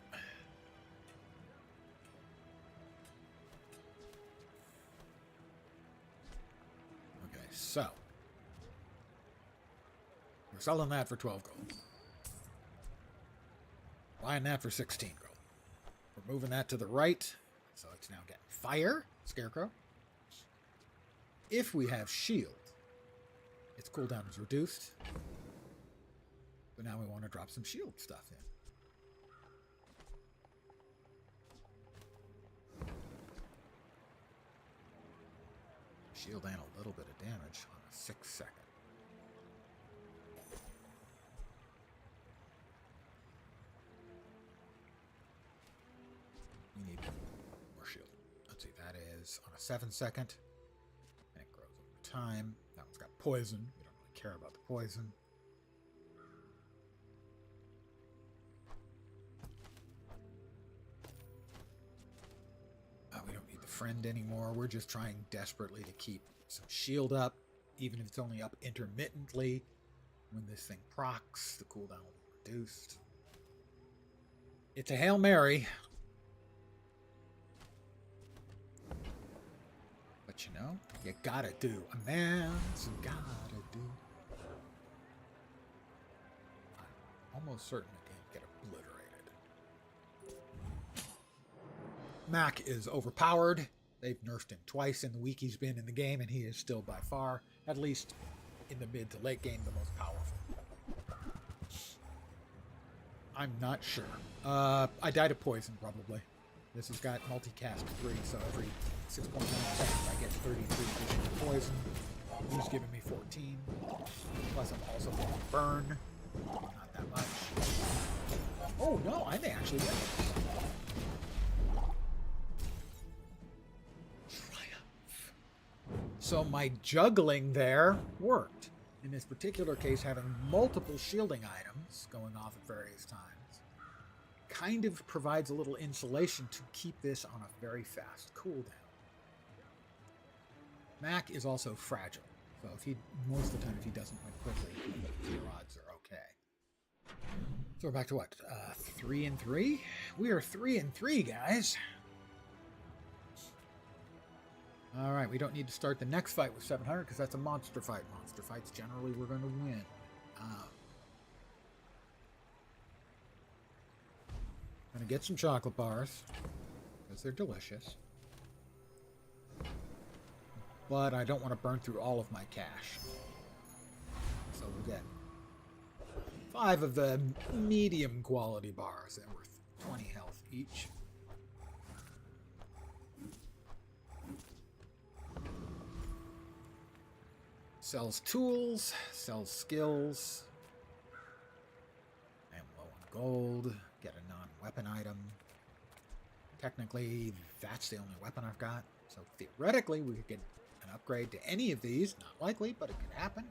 Okay, so we're selling that for 12 gold. Buying that for 16 gold. We're moving that to the right, so it's now getting fire, scarecrow. If we have shield, its cooldown is reduced. But now we want to drop some shield stuff in. Shield and a little bit of damage on a 6 second. You need more shield. Let's see, that is on a 7 second. And it grows over time. That one's got poison. We don't really care about the poison. We don't need the friend anymore. We're just trying desperately to keep some shield up, even if it's only up intermittently. When this thing procs, the cooldown will be reduced. It's a Hail Mary. But you know, you gotta do. A man's gotta do. I'm almost certain it didn't get obliterated. Mac is overpowered. They've nerfed him twice in the week he's been in the game, and he is still by far, at least in the mid to late game, the most powerful. I'm not sure. I died of poison, probably. This has got multicast 3, so every 6.9 seconds I get 33 additional poison. He's giving me 14. Plus I'm also getting burn. Not that much. Oh no, I may actually get this. Triumph. So my juggling there worked. In this particular case, having multiple shielding items going off at various times kind of provides a little insulation to keep this on a very fast cooldown. Mac is also fragile, so most of the time if he doesn't win quickly, your odds are okay. So we're back to what? 3 and 3? We are 3 and 3, guys. All right, we don't need to start the next fight with 700 because that's a monster fight. Monster fights generally we're going to win. I'm going to get some chocolate bars because they're delicious. But I don't want to burn through all of my cash. So we'll get 5 of the medium quality bars that are worth 20 health each. Sells tools, sells skills. I am low on gold. Get a non-weapon item. Technically, that's the only weapon I've got. So theoretically, we could get an upgrade to any of these. Not likely, but it could happen.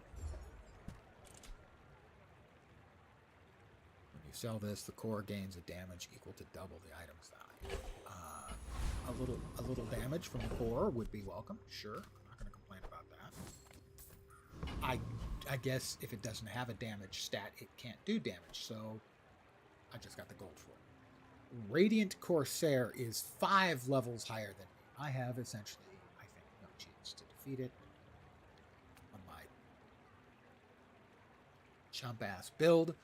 When you sell this, the core gains a damage equal to double the item's value. A little damage from the core would be welcome. Sure, I'm not going to complain about that. I guess if it doesn't have a damage stat, it can't do damage. So I just got the gold for it. Radiant Corsair is 5 levels higher than me. I have essentially, I think, no chance to defeat it on my chump-ass build.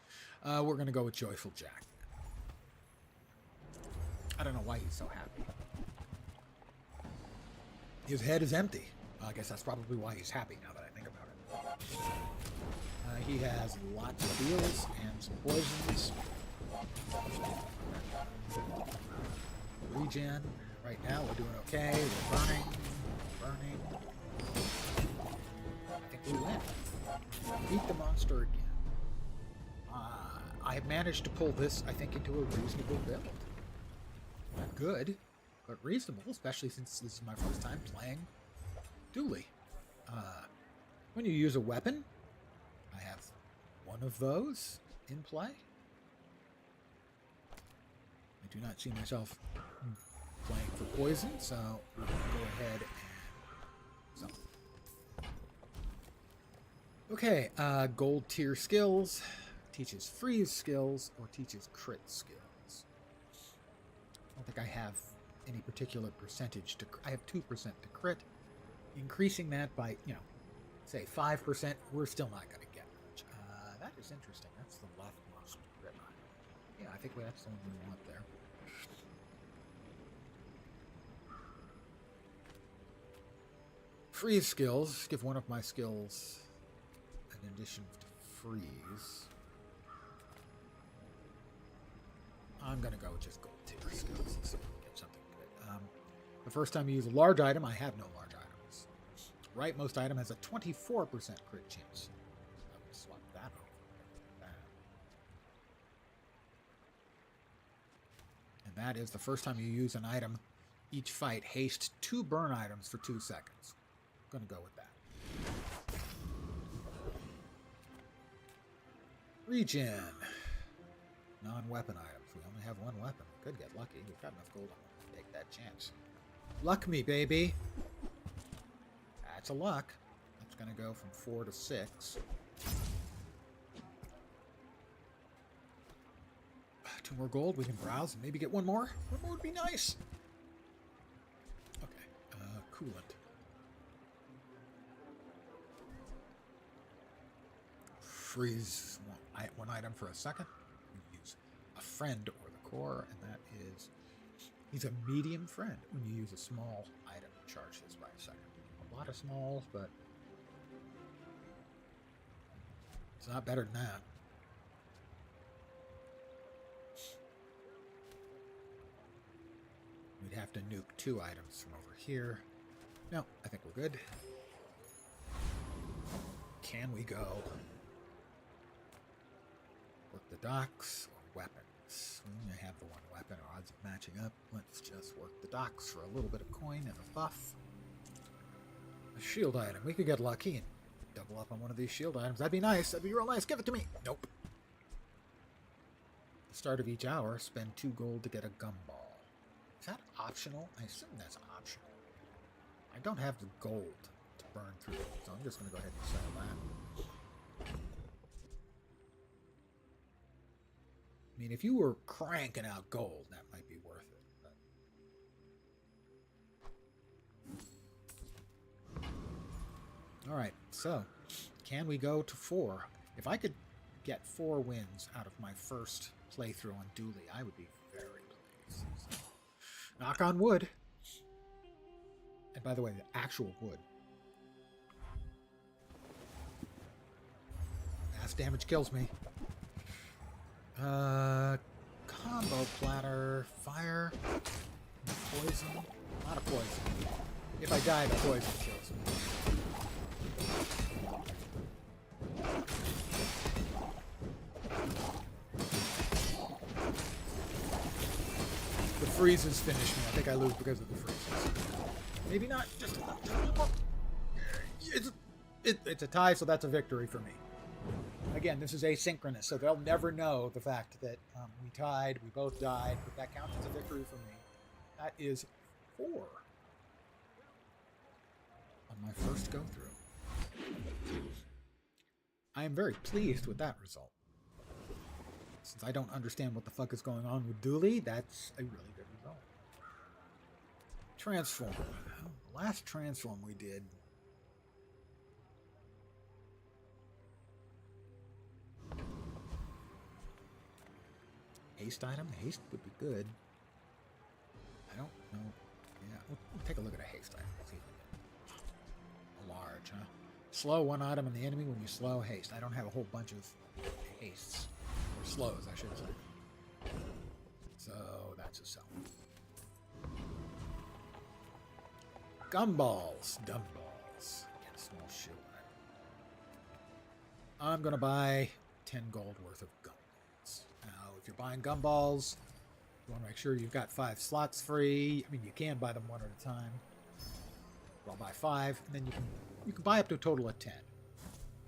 We're going to go with Joyful Jack. I don't know why he's so happy. His head is empty. I guess that's probably why he's happy now that I think about it. He has lots of heals and some poisons. Regen. Right now we're doing okay. We're burning. I think we win. Beat the monster again. I have managed to pull this, I think, into a reasonable build. Not good, but reasonable, especially since this is my first time playing Dooley. When you use a weapon, I have one of those in play. I do not see myself playing for poison, so we're going to go ahead and... Okay, gold tier skills. Teaches freeze skills or teaches crit skills. I don't think I have any particular percentage to... I have 2% to crit. Increasing that by, say 5%, we're still not going to get much. That is interesting. That's the leftmost crit. Yeah, I think that's the one we want there. Freeze skills. Give one of my skills an addition to freeze. I'm going to go with just gold tier skills. Let's see if we can get something good. The first time you use a large item, I have no large items. Rightmost item has a 24% crit chance. I'm going to swap that over. And that is the first time you use an item, each fight haste 2 burn items for 2 seconds. I'm going to go with that. Regen. Non-weapon items. We only have one weapon. We could get lucky. We've got enough gold to take that chance. Luck me, baby. That's a luck. That's going to go from 4 to 6. 2 more gold. We can browse and maybe get one more. One more would be nice. Okay. Coolant. Freeze one item for a second. We use a friend or the core, and that is... He's a medium friend. When you use a small item, charge this by a second. A lot of smalls, but it's not better than that. We'd have to nuke 2 items from over here. No, I think we're good. Can we go work the docks or weapons? We only have the one weapon. Our odds of matching up. Let's just work the docks for a little bit of coin and a buff. A shield item. We could get lucky and double up on one of these shield items. That'd be nice. That'd be real nice. Give it to me. Nope. At the start of each hour, spend 2 gold to get a gumball. Is that optional? I assume that's optional. I don't have the gold to burn through, so I'm just going to go ahead and sell that. I mean, if you were cranking out gold, that might be worth it. But... Alright, so, can we go to 4? If I could get 4 wins out of my first playthrough on Dooley, I would be very pleased. So, knock on wood. And by the way, the actual wood. Mass damage kills me. Combo platter, fire, poison, a lot of poison. If I die, the poison kills me. The freezes finish me. I think I lose because of the freezes. Maybe not. Just it's a tie, so that's a victory for me. Again, this is asynchronous, so they'll never know the fact that we tied, we both died, but that counts as a victory for me. That is 4 on my first go-through. I am very pleased with that result. Since I don't understand what the fuck is going on with Dooley, that's a really good result. Transform. The last transform we did. Haste item? Haste would be good. I don't know. Yeah, we'll take a look at a haste item. See if we get a large, huh? Slow one item on the enemy when you slow haste. I don't have a whole bunch of hastes. Or slows, I should say. So that's a sell. Gumballs. Dumballs. Get a small shield item. I'm going to buy 10 gold worth of gumballs. Now, if you're buying gumballs, you want to make sure you've got 5 slots free. I mean, you can buy them one at a time. But I'll buy 5, and then you can buy up to a total of 10.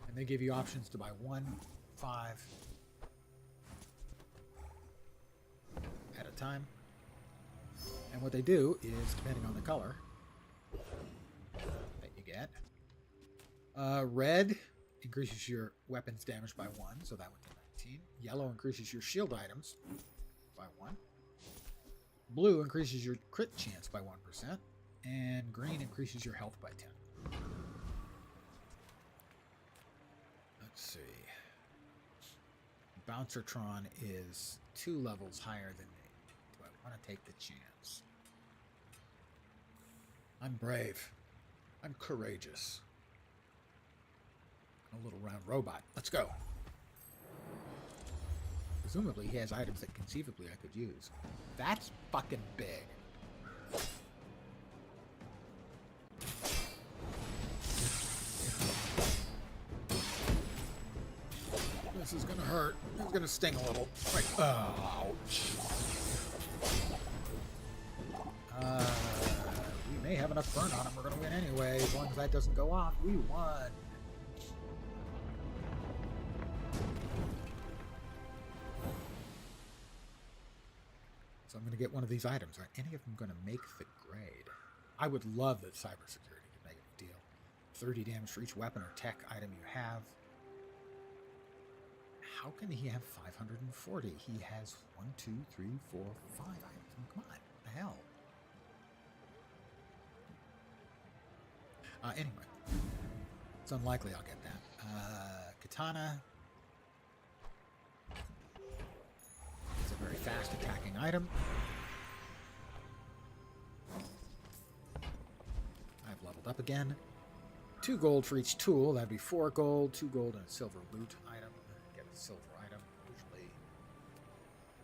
And they give you options to buy 1, 5 at a time. And what they do is, depending on the color that you get, red increases your weapons damage by 1, so that went to 19. Yellow increases your shield items by 1. Blue increases your crit chance by 1%. And green increases your health by 10. Let's see. Bouncertron is 2 levels higher than me. Do I want to take the chance? I'm brave. I'm courageous. A little round robot. Let's go. Presumably he has items that conceivably I could use. That's fucking big. This is gonna hurt. It's gonna sting a little. Right. Ouch. We may have enough burn on him. We're gonna win anyway. As long as that doesn't go off, we won. So I'm gonna get one of these items. Are any of them gonna make the grade? I would love that cybersecurity could make a deal. 30 damage for each weapon or tech item you have. How can he have 540? He has 1, 2, 3, 4, 5 items. I mean, come on, what the hell? Anyway, it's unlikely I'll get that. Katana. It's a very fast attacking item. I've leveled up again. 2 gold for each tool. That'd be 4 gold, 2 gold, and a silver loot item. Get a silver item. Usually,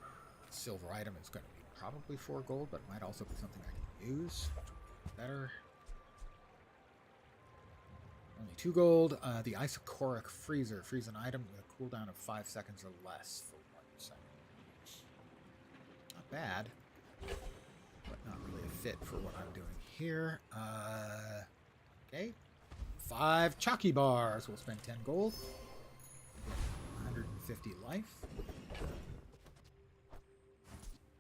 a silver item is going to be probably 4 gold, but it might also be something I can use, which would be better. Only 2 gold. The isochoric freezer. Freeze an item with a cooldown of 5 seconds or less for 1 second. Not bad, but not really a fit for what I'm doing here. Okay. 5 chalky bars. We'll spend 10 gold. 150 life.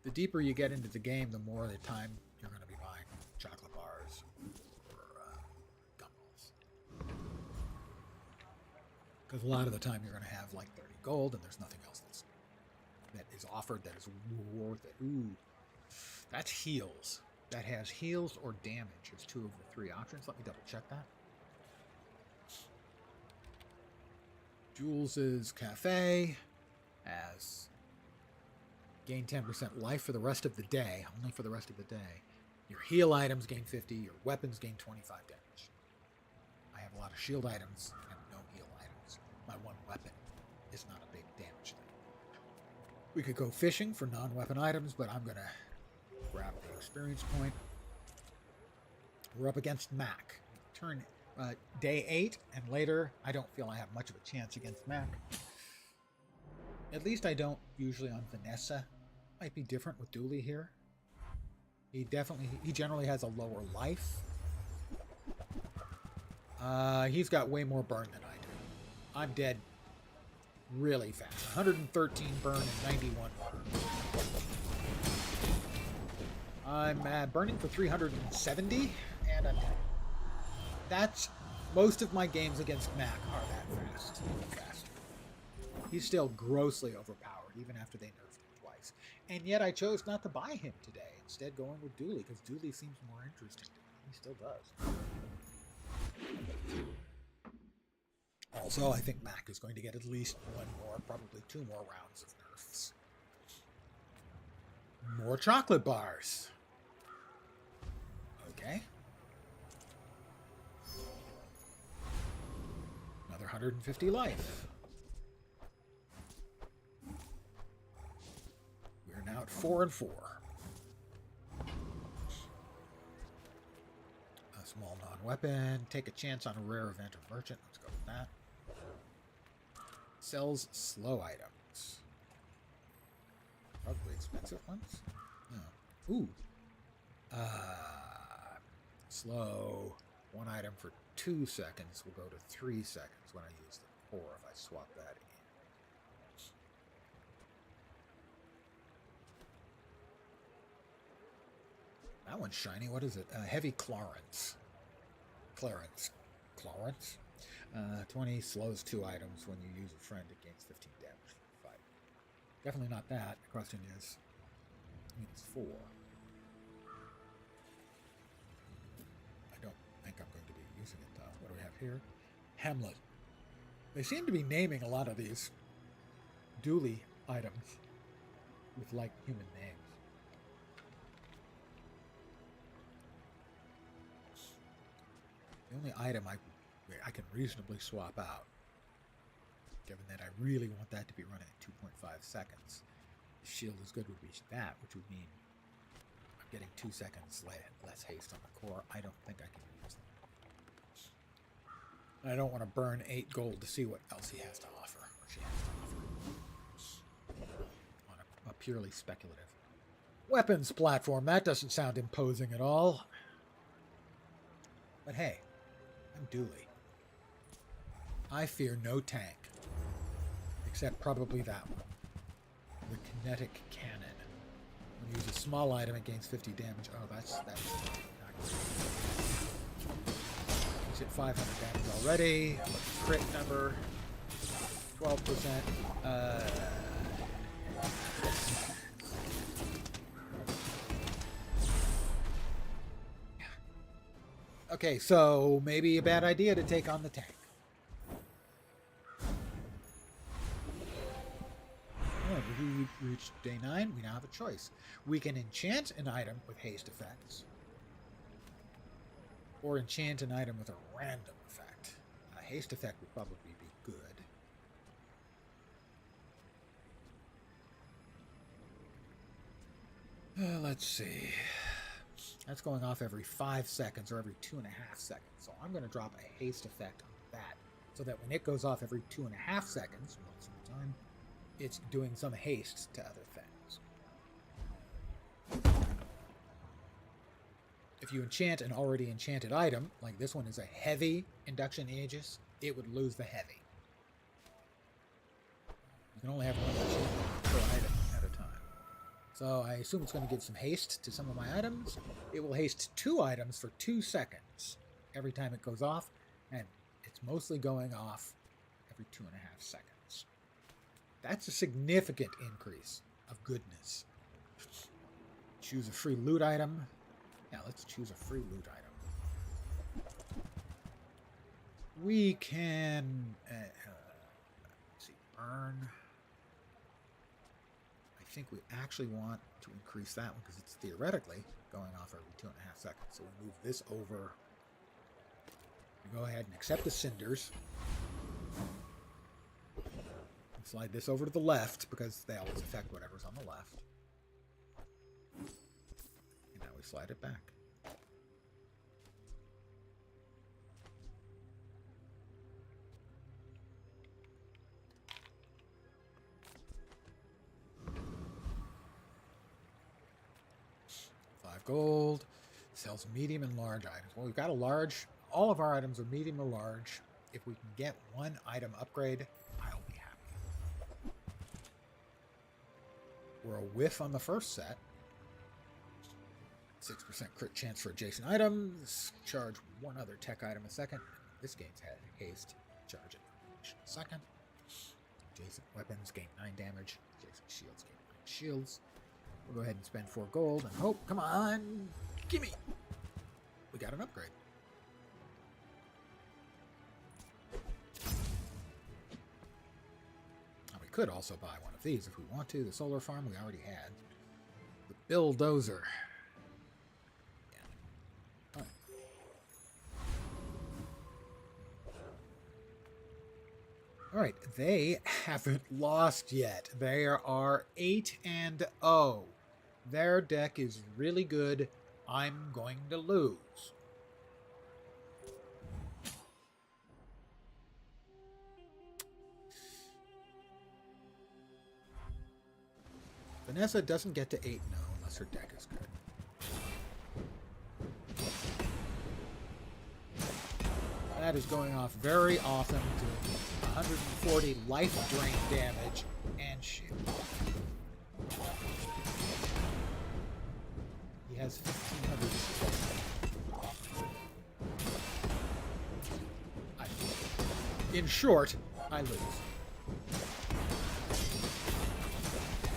The deeper you get into the game, the more the time you're going to be buying chocolate bars or gumballs. Because a lot of the time you're going to have like 30 gold, and there's nothing else that is offered that is worth it. Ooh, that's heals. That has heals or damage as 2 of the 3 options. Let me double check that. Jules's Cafe has gain 10% life for the rest of the day, only for the rest of the day. Your heal items gain 50, your weapons gain 25 damage. I have a lot of shield items and no heal items. My 1 weapon is not a big damage thing. We could go fishing for non-weapon items, but I'm going to grab the experience point. We're up against Mac. Turn day 8 and later, I don't feel I have much of a chance against Mac. At least I don't usually on Vanessa. Might be different with Dooley here. He generally has a lower life. He's got way more burn than I do. I'm dead really fast. 113 burn and 91 burn. I'm burning for 370, and I'm dead. That's most of my games against Mac are that fast. He's still grossly overpowered. even after they nerfed him twice. And yet I chose not to buy him today, instead going with Dooley, because Dooley seems more interesting to me. He still does. Also, I think Mac is going to get at least one more, probably 2 more rounds of nerfs. More chocolate bars. Okay. Another 150 life. We're now at 4 and 4. A small non-weapon. Take a chance on a rare event or merchant. Let's go with that. Sells slow items. Probably expensive ones. No. Ooh. Slow. 1 item for 2 seconds will go to 3 seconds when I use the core if I swap that in. That one's shiny. What is it? Heavy Clarence. 20 slows 2 items when you use a friend. It gains 15 damage for the fight. Definitely not that. The question is, I mean, it's 4. I don't think I'm going to be using it, though. What do we have here? Hamlet. They seem to be naming a lot of these Dooley items with, like, human names. The only item I can reasonably swap out, given that I really want that to be running at 2.5 seconds. The shield is good would be that, which would mean I'm getting 2 seconds less haste on the core. I don't think I can use them. And I don't want to burn 8 gold to see what else he has to offer, or she has to offer. On a purely speculative weapons platform. That doesn't sound imposing at all. But hey, I'm Dooley. I fear no tank. Except probably that one. The kinetic cannon. When you use a small item, it gains 50 damage. Oh, that's not good. He's hit 500 damage already. Crit number. 12%. Okay, so maybe a bad idea to take on the tank. Oh, we reached day 9. We now have a choice. We can enchant an item with haste effects, or enchant an item with a random effect. A haste effect would probably be good. Let's see. That's going off every 5 seconds or every 2.5 seconds. So I'm going to drop a haste effect on that, so that when it goes off every 2.5 seconds, most of the time, it's doing some haste to other things. If you enchant an already enchanted item, like this one is a heavy induction Aegis, it would lose the heavy. You can only have one enchantment per item at a time. So I assume it's going to give some haste to some of my items. It will haste 2 items for 2 seconds every time it goes off, and it's mostly going off every 2.5 seconds. That's a significant increase of goodness. Choose a free loot item. Yeah, let's choose a free loot item. We can let's see, burn. I think we actually want to increase that one because it's theoretically going off every 2.5 seconds. So we move this over. We go ahead and accept the cinders. Slide this over to the left because they always affect whatever's on the left. And now we slide it back. Gold. Sells medium and large items. Well, we've got a large. All of our items are medium or large. If we can get 1 item upgrade, I'll be happy. We're a whiff on the first set. 6% crit chance for adjacent items. Charge 1 other tech item a second. This game's had haste. Charge it for a second. Adjacent weapons gain 9 damage. Adjacent shields gain 9 shields. We'll go ahead and spend 4 gold and hope. Come on! Gimme! We got an upgrade. Now we could also buy one of these if we want to. The solar farm we already had. The bulldozer. Yeah. Right. All right, they haven't lost yet. They are 8-0. Their deck is really good. I'm going to lose. Vanessa doesn't get to 8-0 unless her deck is good. That is going off very often to 140 life drain damage and shield. He has 1,500 shield. In short, I lose.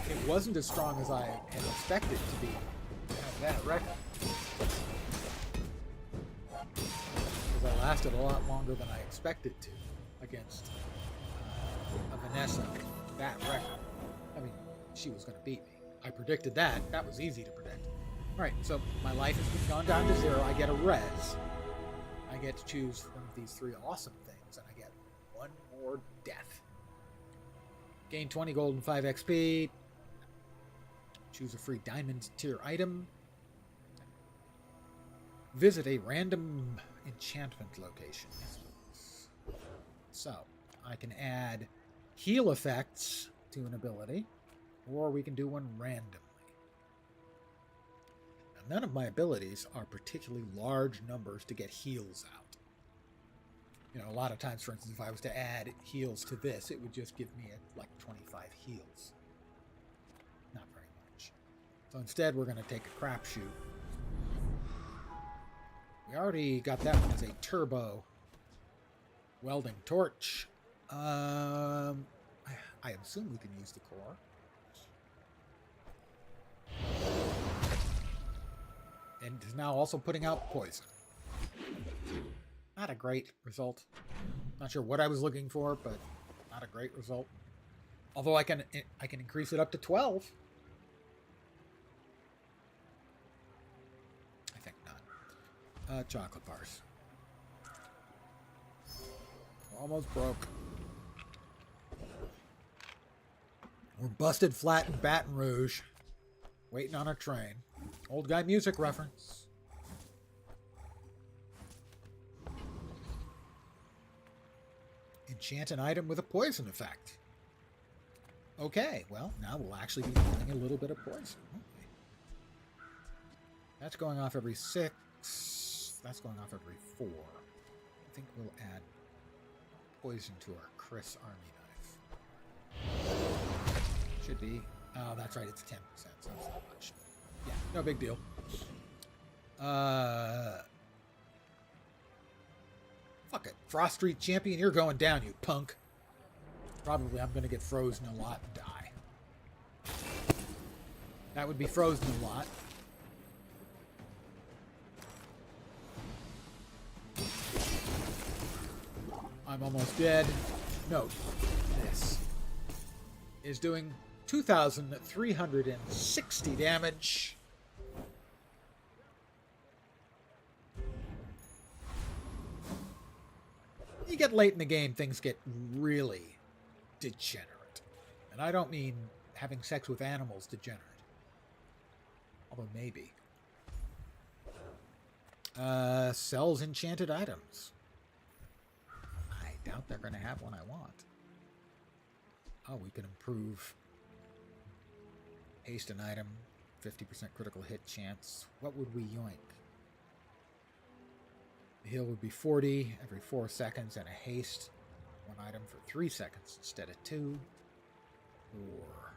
It wasn't as strong as I had expected to be to have that record. Because I lasted a lot longer than I expected to against a Vanessa that record. I mean, she was going to beat me. I predicted that. That was easy to predict. Alright, so my life has gone down to 0. I get a res. I get to choose one of these 3 awesome things, and I get 1 more death. Gain 20 gold and 5 XP. Choose a free diamond tier item. Visit a random enchantment location. So, I can add heal effects to an ability, or we can do one randomly. Now, none of my abilities are particularly large numbers to get heals out. You know, a lot of times, for instance, if I was to add heals to this, it would just give me like 25 heals. Not very much. So instead, we're going to take a crapshoot. We already got that one as a turbo welding torch. I assume we can use the core. And is now also putting out poison. Not a great result. Not sure what I was looking for, but not a great result. Although I can increase it up to 12. I think not. Chocolate bars. Almost broke. We're busted flat in Baton Rouge. Waiting on our train. Old guy music reference. Enchant an item with a poison effect. Okay, well, now we'll actually be dealing a little bit of poison. Okay. That's going off every 6. That's going off every 4. I think we'll add poison to our Chris Army knife. Should be. Oh, that's right, it's 10%, so it's not much. Yeah, no big deal. Fuck it. Frost Street Champion, you're going down, you punk. Probably I'm going to get frozen a lot and die. That would be frozen a lot. I'm almost dead. Note, this is doing 2,360 damage. You get late in the game, things get really degenerate. And I don't mean having sex with animals degenerate. Although maybe. Sells enchanted items. I doubt they're going to have one I want. Oh, we can improve haste an item, 50% critical hit chance. What would we yoink? The heal would be 40 every 4 seconds, and a haste, 1 item for 3 seconds instead of 2. Or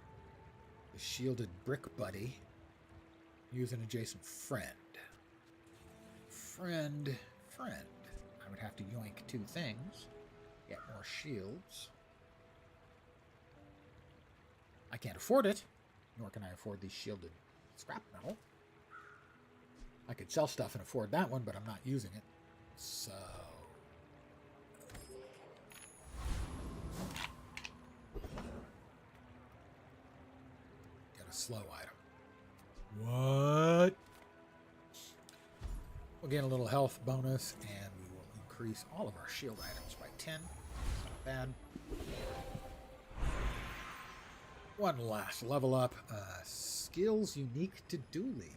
the shielded brick buddy. Use an adjacent friend. Friend. I would have to yoink 2 things. Get more shields. I can't afford it, nor can I afford the shielded scrap metal. I could sell stuff and afford that one, but I'm not using it. So... get a slow item. What? We'll get a little health bonus, and we will increase all of our shield items by 10. Not bad. One last level up. Skills unique to Dooley.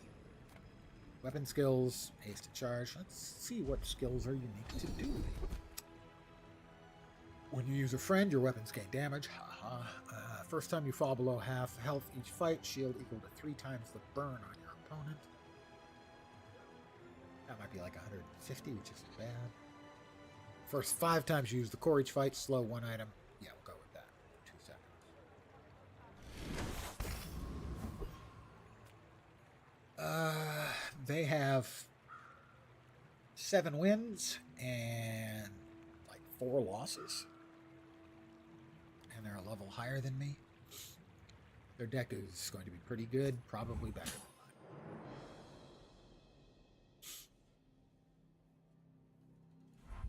Weapon skills, haste to charge. Let's see what skills are unique to Dooley. When you use a friend, your weapons gain damage. First time you fall below half health each fight, shield equal to 3 times the burn on your opponent. That might be like 150, which isn't bad. First 5 times you use the core each fight, slow 1 item. Yeah, we'll go with that. 2 seconds. They have 7 wins and like 4 losses. And they're a level higher than me. Their deck is going to be pretty good, probably better than mine.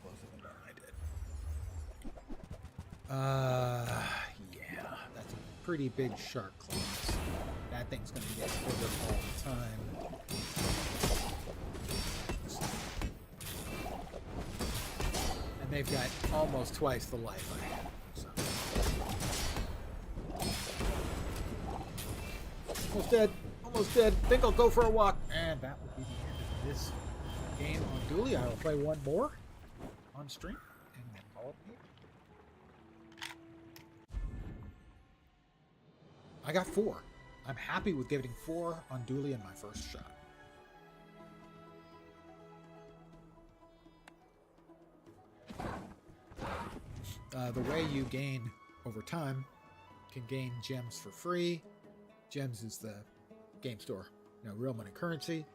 Closer than I did. Yeah, that's a pretty big shark class. That thing's going to get bigger all the time. And they've got almost twice the life I have. So. Almost dead. Almost dead. Think I'll go for a walk. And that will be the end of this game on Dooley. I will play one more on stream and then call it a game. I got 4. I'm happy with getting 4 on Dooley in my first shot. The way you gain over time can gain gems for free. Gems is the game store, real money currency,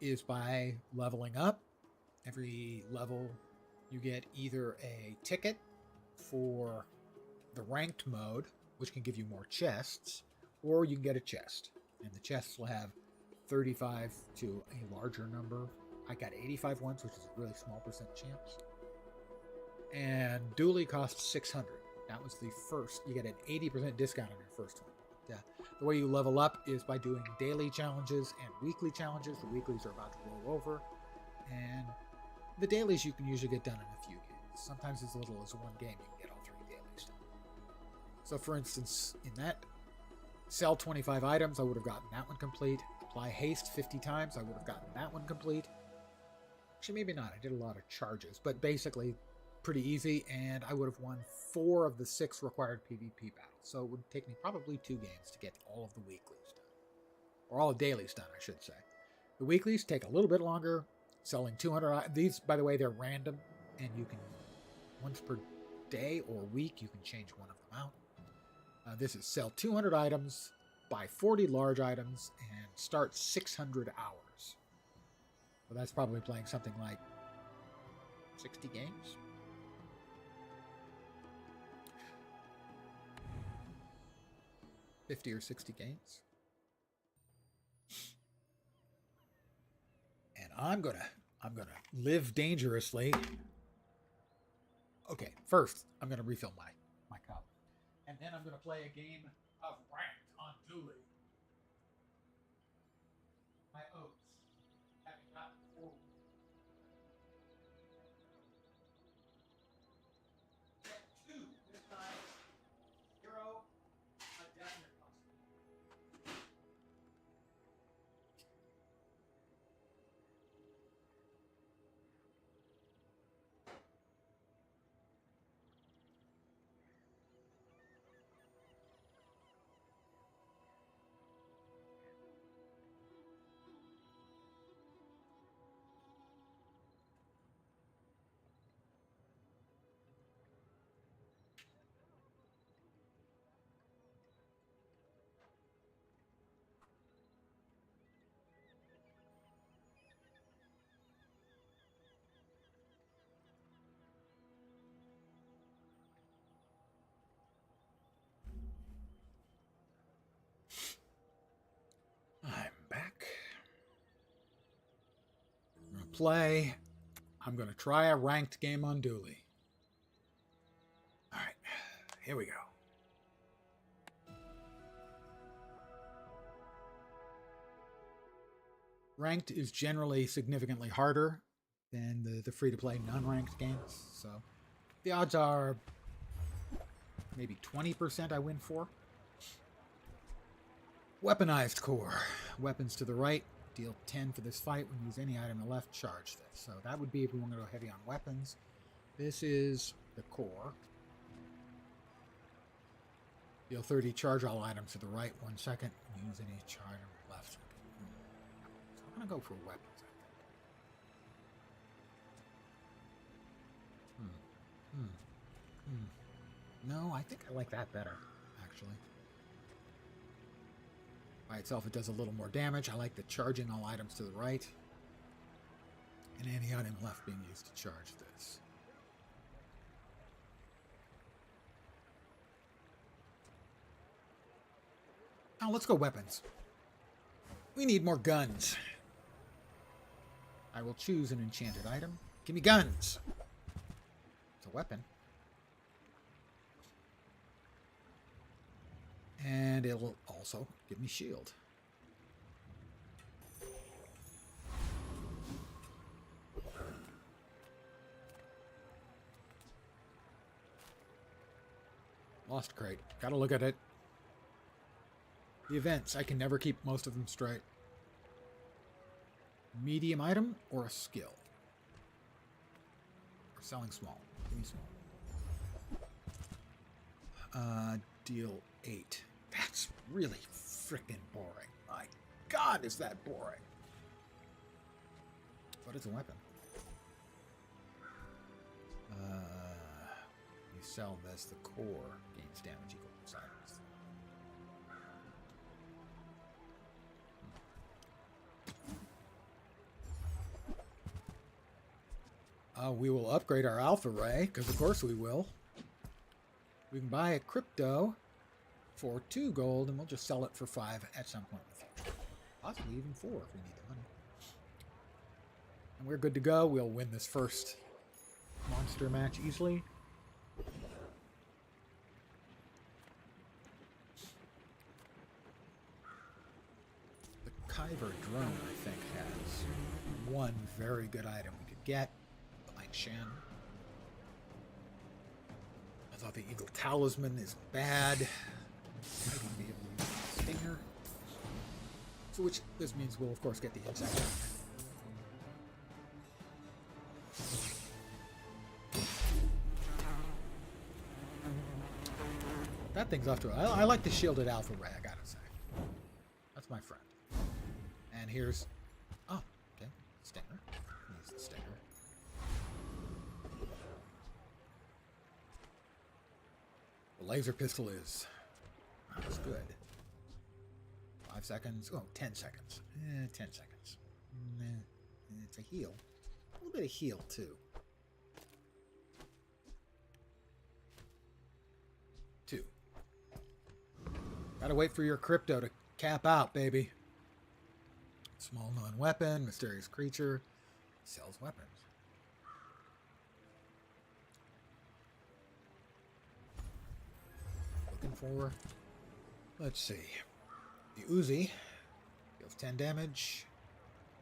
is by leveling up. Every level you get either a ticket for the ranked mode, which can give you more chests, or you can get a chest. And the chests will have 35 to a larger number. I got 85 once, which is a really small percent chance. And Dooley costs 600. That was the first. You get an 80% discount on your first one. Yeah. The way you level up is by doing daily challenges and weekly challenges. The weeklies are about to roll over. And the dailies you can usually get done in a few games. Sometimes as little as 1 game you can get all 3 dailies done. So for instance, in that, sell 25 items, I would have gotten that one complete. Apply haste 50 times, I would have gotten that one complete. Actually, maybe not. I did a lot of charges, but basically pretty easy, and I would have won 4 of the 6 required PvP battles. So it would take me probably 2 games to get all of the weeklies done. Or all the dailies done, I should say. The weeklies take a little bit longer. Selling 200... These, by the way, they're random, and you can, once per day or week, you can change one of them out. This is sell 200 items, buy 40 large items, and start 600 hours. So that's probably playing something like 60 games. $50 or 60 games. And I'm gonna live dangerously. Okay, first I'm gonna refill my cup. And then I'm gonna play a game of ranked on Dooley. My oats having gotten forward. Get 2 this time. 0, a definite possibility. play. I'm going to try a ranked game on Dooley. All right, here we go. Ranked is generally significantly harder than the free-to-play non-ranked games, so the odds are maybe 20% I win for. Weaponized core. Weapons to the right. Deal 10 for this fight. When you use any item on the left, charge this. So that would be if we want to go heavy on weapons. This is the core. Deal 30, charge all items to the right. 1 second. Use any charge on the left. So I'm going to go for weapons, I think. No, I think I like that better, actually. By itself, it does a little more damage. I like the charging all items to the right. And any item left being used to charge this. Now let's go weapons. We need more guns. I will choose an enchanted item. Give me guns. It's a weapon. And it'll also give me shield. Lost crate. Gotta look at it. The events. I can never keep most of them straight. Medium item or a skill? Or selling small. Give me small. Deal 8. That's really freaking boring. My God, is that boring. But it's a weapon. You sell this, the core gains damage equal to items. We will upgrade our alpha ray, because of course we will. We can buy a crypto for 2 gold, and we'll just sell it for 5 at some point in the future. Possibly even 4 if we need the money. And we're good to go. We'll win this first monster match easily. The Kyber drone, I think, has one very good item we could get. Blind Shen. I thought the Eagle Talisman is bad. Might even be able to use the Stinger. So which this means we'll of course get the insect. That thing's off to I like the shielded alpha ray, I gotta say. That's my friend. And here's okay. Stinger. Use the Stinger. The laser pistol is that's good. 5 seconds. Oh, 10 seconds. 10 seconds. It's a heal. A little bit of heal, too. 2. Gotta wait for your crypto to cap out, baby. Small non-weapon, mysterious creature, sells weapons. Looking for, let's see, the Uzi deals 10 damage.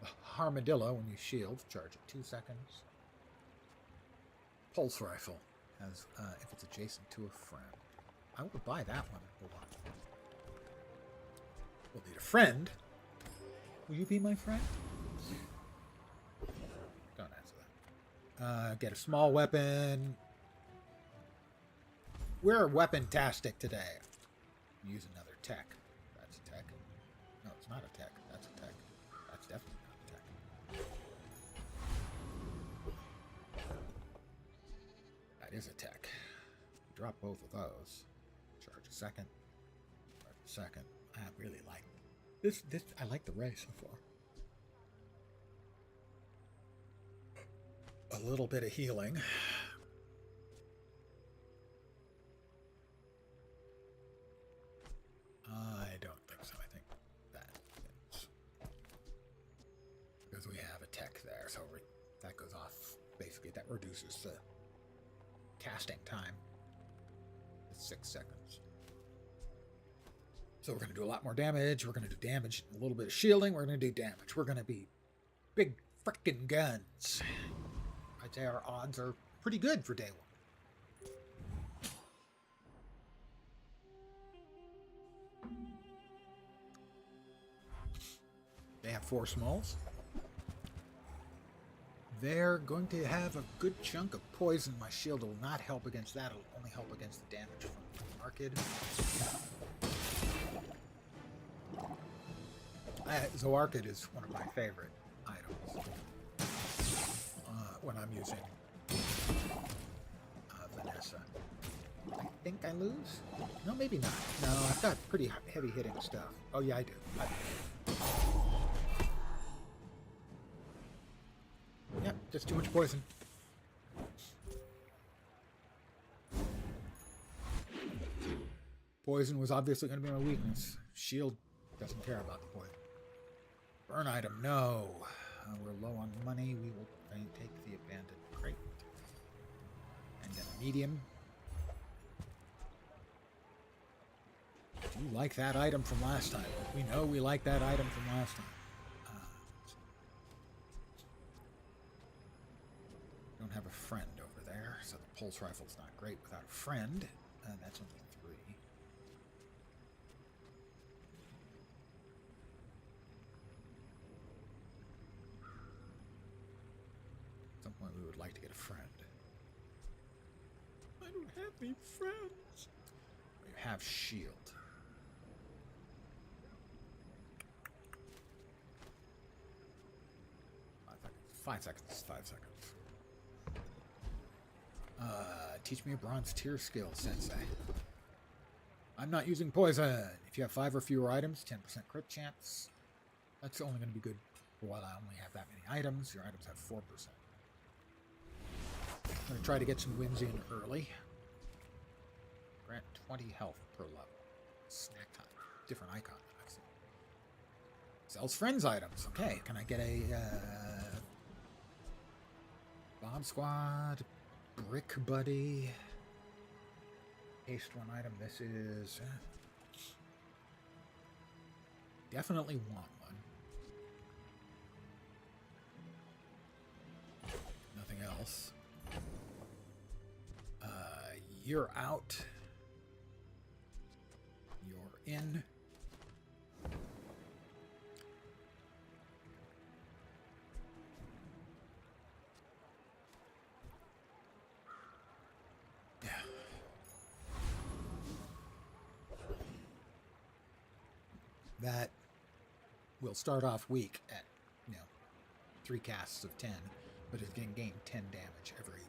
The Armadillo, when you shield, charge at 2 seconds. Pulse rifle has, if it's adjacent to a friend. I will buy that one. Hold on. We'll need a friend. Will you be my friend? Don't answer that. Get a small weapon. We're weapon-tastic today. Use another tech. That's a tech. No, it's not a tech. That's a tech. That's definitely not a tech. That is a tech. Drop both of those. Charge a second. Charge a second. I really like this. I like the ray so far. A little bit of healing. I don't think so. I think that fits. Because we have a tech there. there, so that goes off. Basically, that reduces the casting time to 6 seconds. So we're going to do a lot more damage. We're going to do damage, a little bit of shielding. We're going to do damage. We're going to be big frickin' guns. I'd say our odds are pretty good for day 1. They have 4 smalls. They're going to have a good chunk of poison. My shield will not help against that. It'll only help against the damage from the Arcid. Zoarcid is one of my favorite items when I'm using Vanessa. I think I lose? No, maybe not. No, I've got pretty heavy hitting stuff. Oh yeah, I do. Yep, just too much poison. Poison was obviously going to be my weakness. Shield doesn't care about the poison. Burn item, no. We're low on money. We will take the abandoned crate. And then medium. Do you like that item from last time? We know we like that item from last time. Don't have a friend over there, so the pulse rifle's not great without a friend. That's only 3. At some point we would like to get a friend. I don't have any friends. You have shield. 5 seconds. 5 seconds. Teach me a bronze tier skill, Sensei. I'm not using poison. If you have 5 or fewer items, 10% crit chance. That's only going to be good while I only have that many items. Your items have 4%. I'm going to try to get some wins in early. Grant 20 health per level. Snack time. Different icon. Sells friends items. Okay, can I get a Bomb Squad, Brick Buddy, haste 1 item? This is definitely want one. Nothing else. You're out. You're in. That will start off weak at, 3 casts of 10, but it's going to gain 10 damage every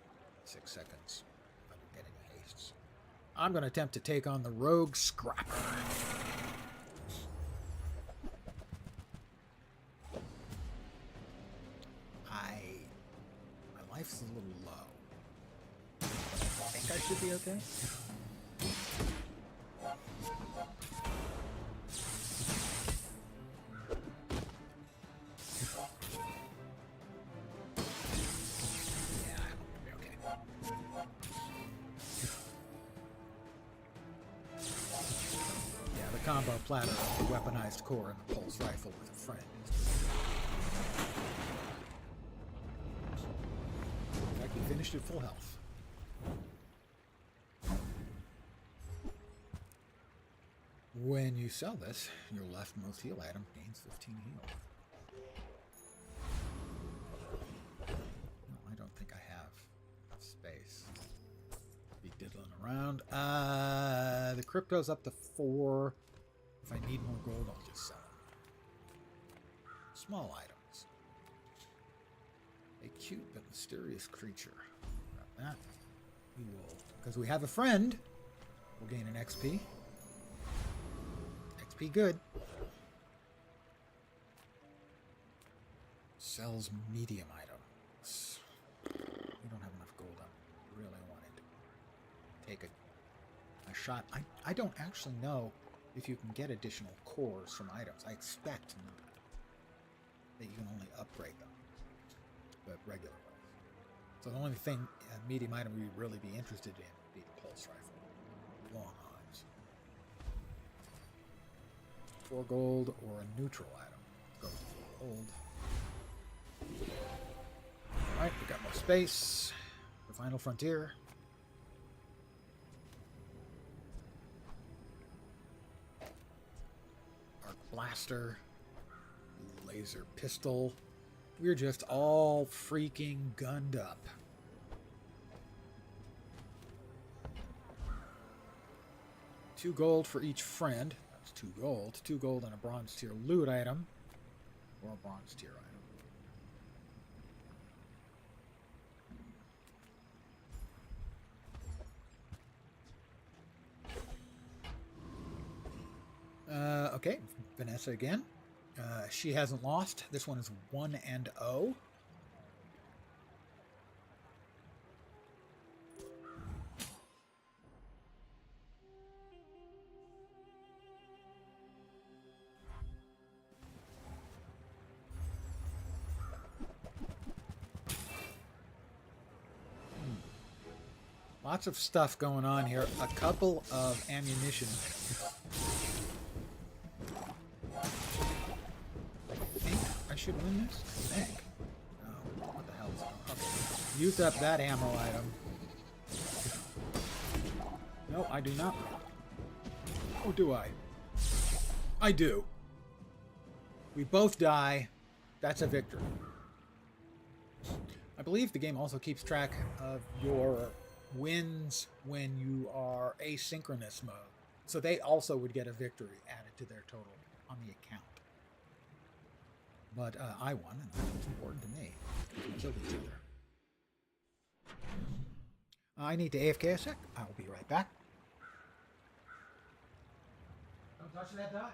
6 seconds if I don't get any hastes. I'm going to attempt to take on the Rogue Scrapper. My life's a little low. I think I should be okay. Combo platter of the weaponized core and the pulse rifle with a friend. In fact, we finished at full health. When you sell this, your leftmost heal item gains 15 heal. No, I don't think I have enough space. Be diddling around. The crypto's up to 4. If I need more gold, I'll just sell them. Small items. A cute but mysterious creature. Got that. We will, because we have a friend, we'll gain an XP. XP good. Sells medium items. We don't have enough gold. I'm really wanting to take a shot. I don't actually know if you can get additional cores from items. I expect that you can only upgrade them. the regular ones. So the only thing, a medium item we'd really be interested in would be the pulse rifle. Long odds. 4 gold or a neutral item. Go with 4 gold. Alright, we got more space. The final frontier. Arc blaster. Laser pistol. We're just all freaking gunned up. $2 gold for each friend. That's 2 gold. 2 gold on a bronze tier loot item. Or a bronze tier item. Okay, Vanessa again. She hasn't lost. This one is 1-0. Lots of stuff going on here. A couple of ammunition. I should win this? I think. Oh, what the hell is going on? Okay. Used up that ammo item. No, I do not. Oh, do I? I do. We both die. That's a victory. I believe the game also keeps track of your wins when you are asynchronous mode. So they also would get a victory added to their total on the account. But I won, and that's important to me. We killed each other. I need to AFK a sec. I will be right back. Don't touch that dial.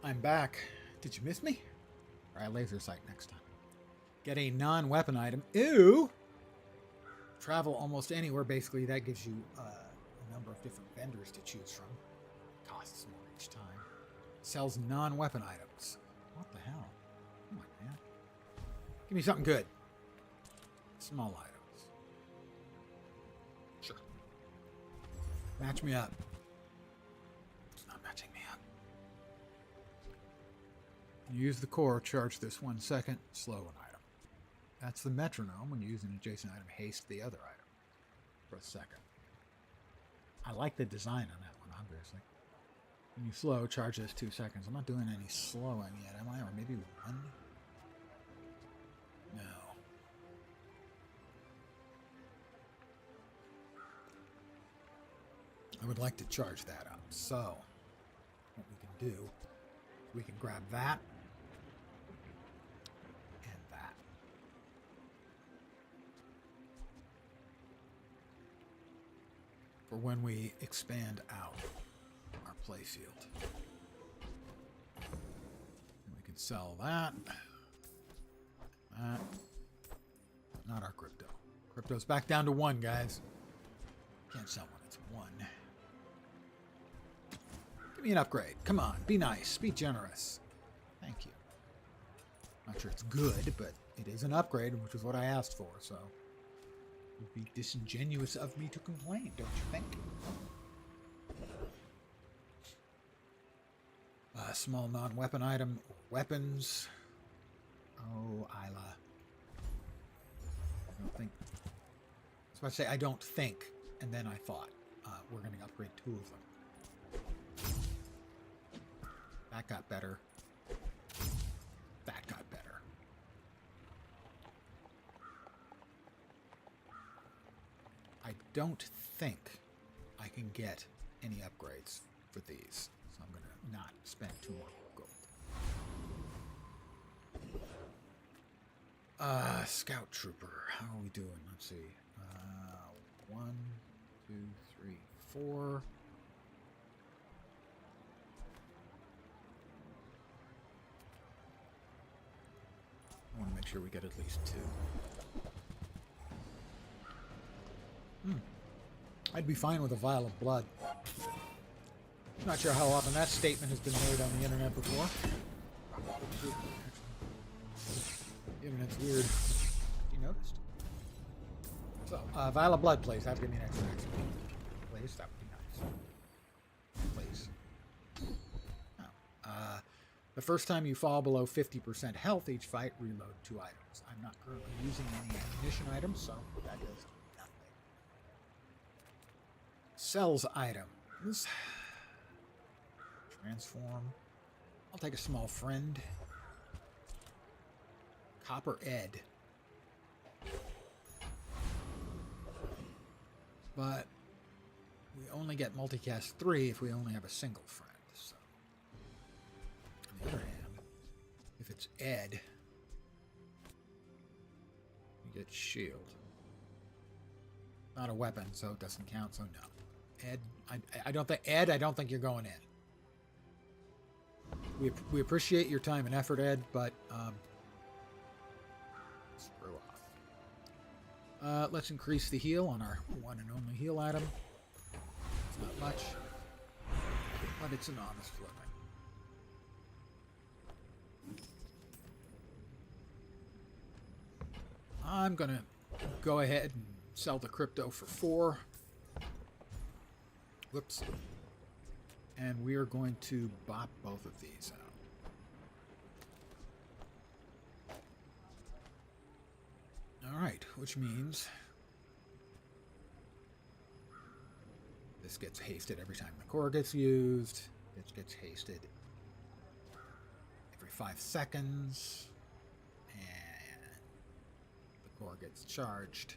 I'm back. Did you miss me? Try a laser sight next time. Get a non-weapon item. Ew! Travel almost anywhere. Basically, that gives you a number of different vendors to choose from. Costs more each time. Sells non-weapon items. What the hell? Come on, man. Give me something good. Small items. Sure. Match me up. It's not matching me up. Use the core, charge this 1 second, slow an item. That's the metronome. When you use an adjacent item, haste the other item for a second. I like the design on that one, obviously. When you slow, charge this 2 seconds. I'm not doing any slowing yet, am I? Or maybe 1? No. I would like to charge that up. So, what we can do, we can grab that. For when we expand out our playfield. And we can sell that. That. Not our crypto. Crypto's back down to 1, guys. Can't sell when it's 1. Give me an upgrade. Come on, be nice, be generous. Thank you. Not sure it's good, but it is an upgrade, which is what I asked for, so... It would be disingenuous of me to complain, don't you think? Small non-weapon item, weapons. I say I don't think, and then I thought we're going to upgrade 2 of them. That got better. That got better. I don't think I can get any upgrades for these, so I'm going to not spend 2 more gold. Scout Trooper. How are we doing? Let's see. 1, 2, 3, 4. I want to make sure we get at least 2. I'd be fine with a vial of blood. Not sure how often that statement has been made on the internet before. The internet's weird. You noticed? So, vial of blood, please. Have to give me an extra XP. Please, that would be nice. Please. Oh. The first time you fall below 50% health each fight, reload 2 items. I'm not currently using any ammunition items, so that does nothing. Sells items. Transform. I'll take a small friend. Copper Ed. But we only get multicast 3 if we only have a single friend. So, on the other hand, if it's Ed, you get shield. Not a weapon, so it doesn't count. So no, Ed. I don't think Ed. I don't think you're going in. We appreciate your time and effort, Ed, but screw off. Let's increase the heal on our one and only heal item. It's not much, but it's an honest living. I'm gonna go ahead and sell the crypto for 4. Whoops. And we are going to bop both of these out. All right, which means this gets hasted every time the core gets used. It gets hasted every 5 seconds. And the core gets charged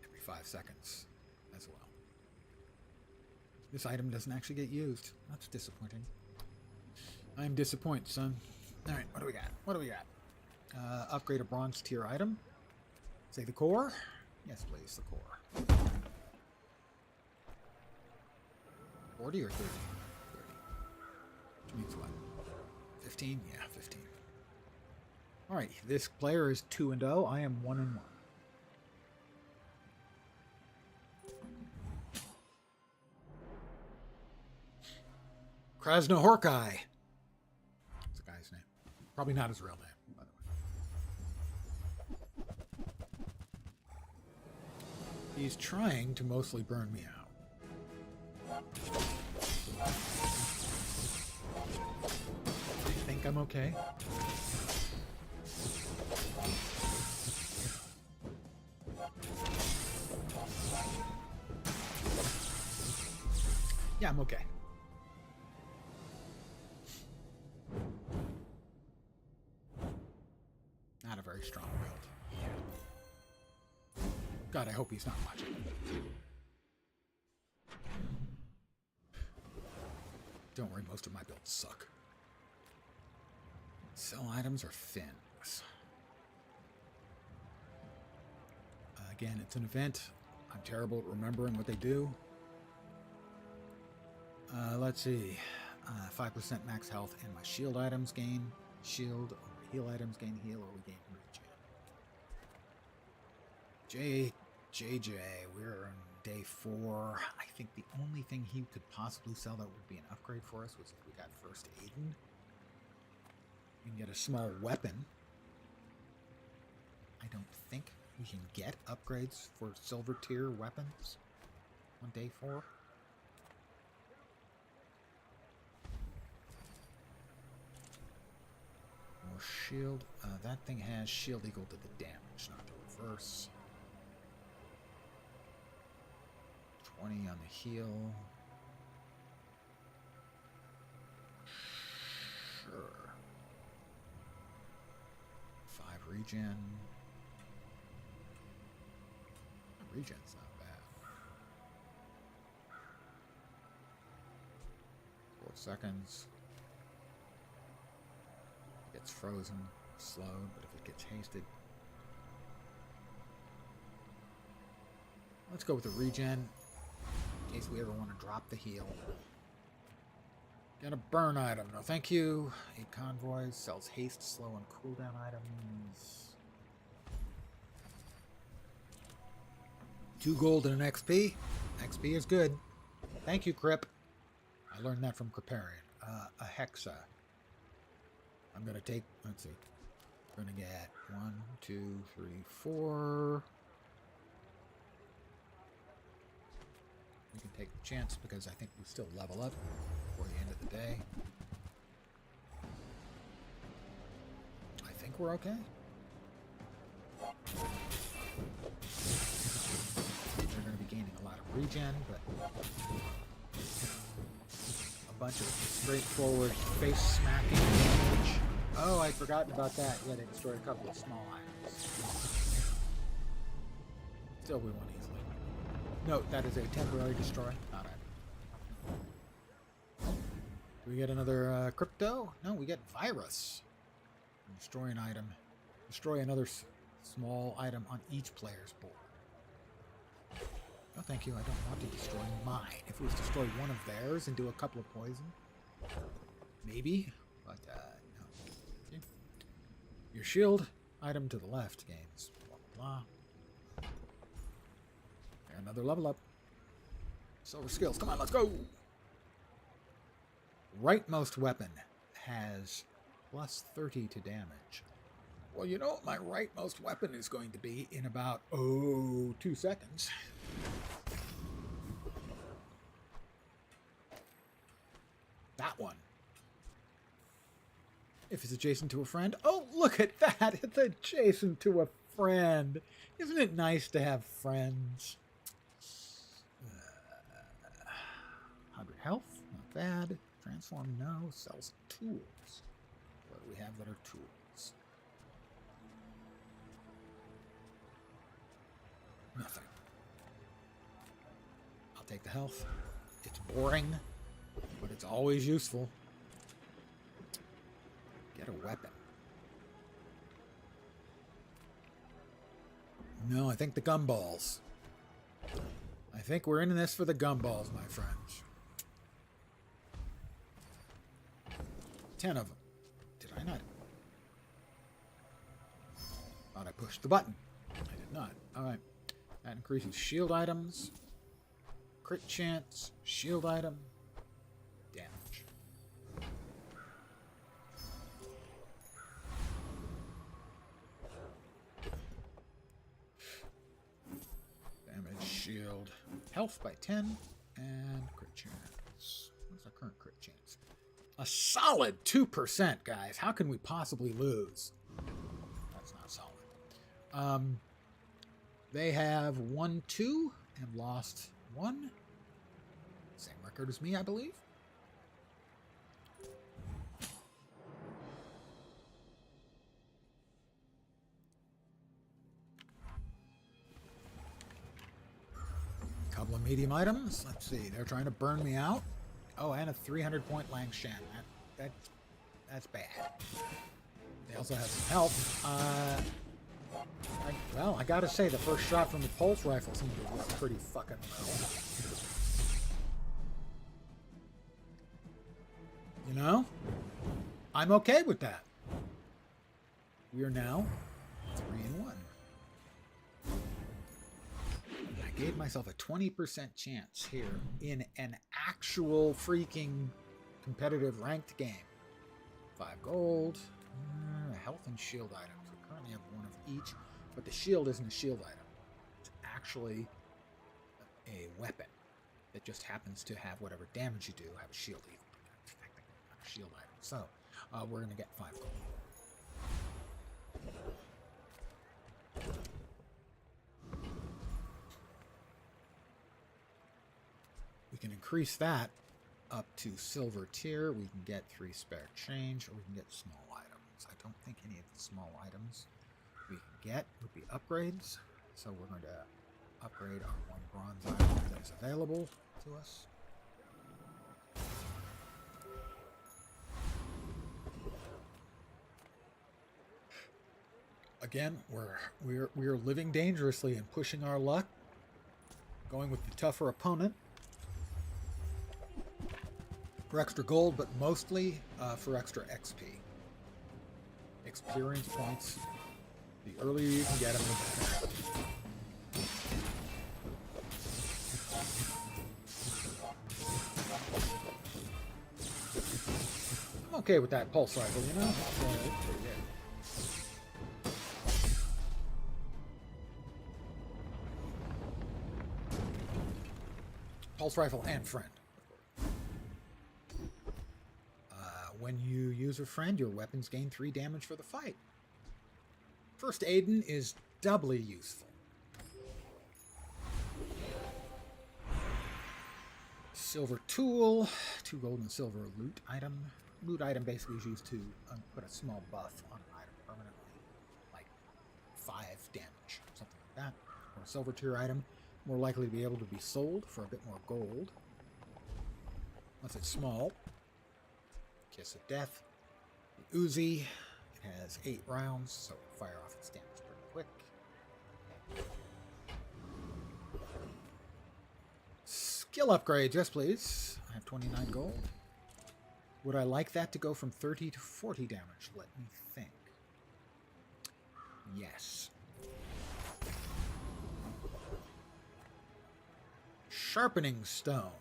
every 5 seconds as well. This item doesn't actually get used. That's disappointing. I'm disappointed, son. All right, what do we got? What do we got? Upgrade a bronze tier item. Say the core. Yes, please, the core. 40 or 30? 30. Which means what? 15? Yeah, 15. All right, this player is 2-0. I am 1-1. Krasnohorkai. That's the guy's name. Probably not his real name, by the way. He's trying to mostly burn me out. I think I'm okay. Yeah, I'm okay. Not a very strong build. God, I hope he's not watching. Don't worry, most of my builds suck. Sell items or fins. Again, it's an event. I'm terrible at remembering what they do. Let's see. 5% max health and my shield items gain shield, or heal items gain heal, or we gain regen. JJ, we're on day 4. I think the only thing he could possibly sell that would be an upgrade for us was if we got first Aiden. We can get a small weapon. I don't think we can get upgrades for silver tier weapons on day 4. more shield. That thing has shield equal to the damage, not the reverse. 20 on the heal. Sure. 5 regen. Regen's not bad. 4 seconds. It gets frozen, slowed, but if it gets hasted. Let's go with the regen. In case we ever want to drop the heal. Got a burn item. No, thank you. 8 convoys. Sells haste, slow, and cooldown items. 2 gold and an XP. XP is good. Thank you, Crip. I learned that from Criparian. A Hexa. I'm going to take, let's see. We're going to get 1, 2, 3, 4. We can take the chance because I think we still level up before the end of the day. I think we're okay. We're going to be gaining a lot of regen, but a bunch of straightforward face smacking damage. Oh, I'd forgotten about that. Yeah, they destroyed a couple of small items. Still, we won easily. Note, that is a temporary destroy. Not it. Do we get another crypto? No, we get virus. Destroy an item. Destroy another small item on each player's board. No, thank you. I don't want to destroy mine. If we destroy one of theirs and do a couple of poison, maybe. But, no. Okay. Your shield item to the left gains. Blah, blah, blah. Another level up. Silver skills. Come on, let's go. Rightmost weapon has plus 30 to damage. Well, you know what my rightmost weapon is going to be in about, 2 seconds. That one. If it's adjacent to a friend. Oh, look at that. It's adjacent to a friend. Isn't it nice to have friends? 100 health. Not bad. Transform, no. Sells tools. What do we have that are tools? Nothing. I'll take the health. It's boring, but it's always useful. Get a weapon. No, I think the gumballs. I think we're in this for the gumballs, my friends. 10 of them. Did I not? Thought I pushed the button. I did not. Alright. That increases shield items. Crit chance. Shield item. Damage. Damage, shield. Health by 10. And crit chance. What's our current crit chance? A solid 2%, guys. How can we possibly lose? That's not solid. They have won 2 and lost 1. Same record as me, I believe. Couple of medium items. Let's see. They're trying to burn me out. Oh, and a 300-point Langshan. That's bad. They also have some health. I gotta say, the first shot from the pulse rifle seemed to work pretty fucking well. You know? I'm okay with that. We are now 3-1. I gave myself a 20% chance here in an actual freaking competitive ranked game. 5 gold, health and shield items. We currently have 1 of each, but the shield isn't a shield item. It's actually a weapon that just happens to have whatever damage you do have a shield equal to that. Not a shield item. So we're going to get 5 gold. increase that up to silver tier, we can get 3 spare change, or we can get small items. I don't think any of the small items we can get would be upgrades, so we're going to upgrade our 1 bronze item that is available to us. Again, we're living dangerously and pushing our luck, going with the tougher opponent for extra gold, but mostly for extra XP. Experience points. The earlier you can get them, the better. I'm okay with that pulse rifle, you know? It's pretty good. Pulse rifle and friend. When you use a friend, your weapons gain 3 damage for the fight. First Aiden is doubly useful. Silver tool, 2 gold and silver loot item. Loot item basically is used to put a small buff on an item permanently, like 5 damage, something like that. Or a silver tier item, more likely to be able to be sold for a bit more gold, unless it's small. Kiss of Death. The Uzi, it has 8 rounds, so fire off its damage pretty quick. Skill upgrades, yes please. I have 29 gold. Would I like that to go from 30 to 40 damage? Let me think. Yes. Sharpening Stone.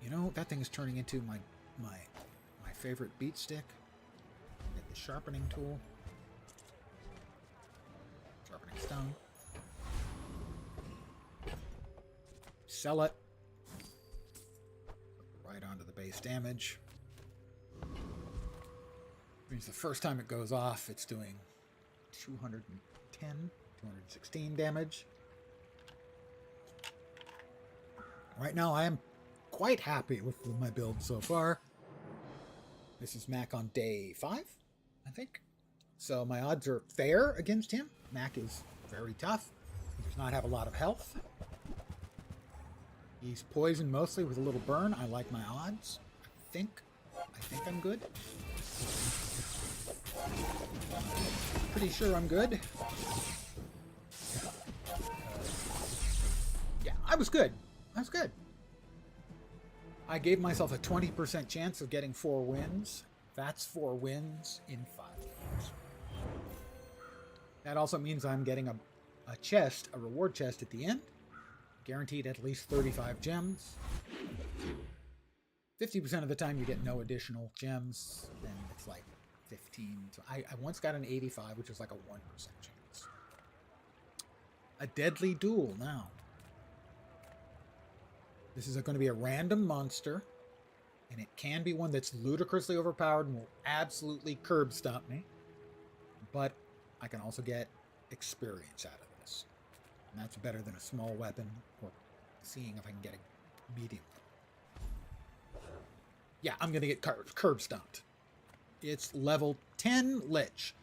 You know, that thing is turning into my favorite beat stick. Get the sharpening tool. Sharpening stone. Sell it. Right onto the base damage. Means the first time it goes off, it's doing 210, 216 damage. Right now, I am quite happy with my build so far. This is Mac on day 5, I think. So my odds are fair against him. Mac is very tough. He does not have a lot of health. He's poisoned mostly with a little burn. I like my odds. I think I'm good. Pretty sure I'm good. Yeah, I was good. I was good. I gave myself a 20% chance of getting 4 wins. That's 4 wins in 5 games. That also means I'm getting a chest, a reward chest at the end. Guaranteed at least 35 gems. 50% of the time you get no additional gems. Then it's like 15. So I once got an 85, which is like a 1% chance. A deadly duel now. This is going to be a random monster, and it can be one that's ludicrously overpowered and will absolutely curb stomp me. But I can also get experience out of this. And that's better than a small weapon or seeing if I can get a medium. Yeah, I'm going to get curb stomped. It's level 10 Lich.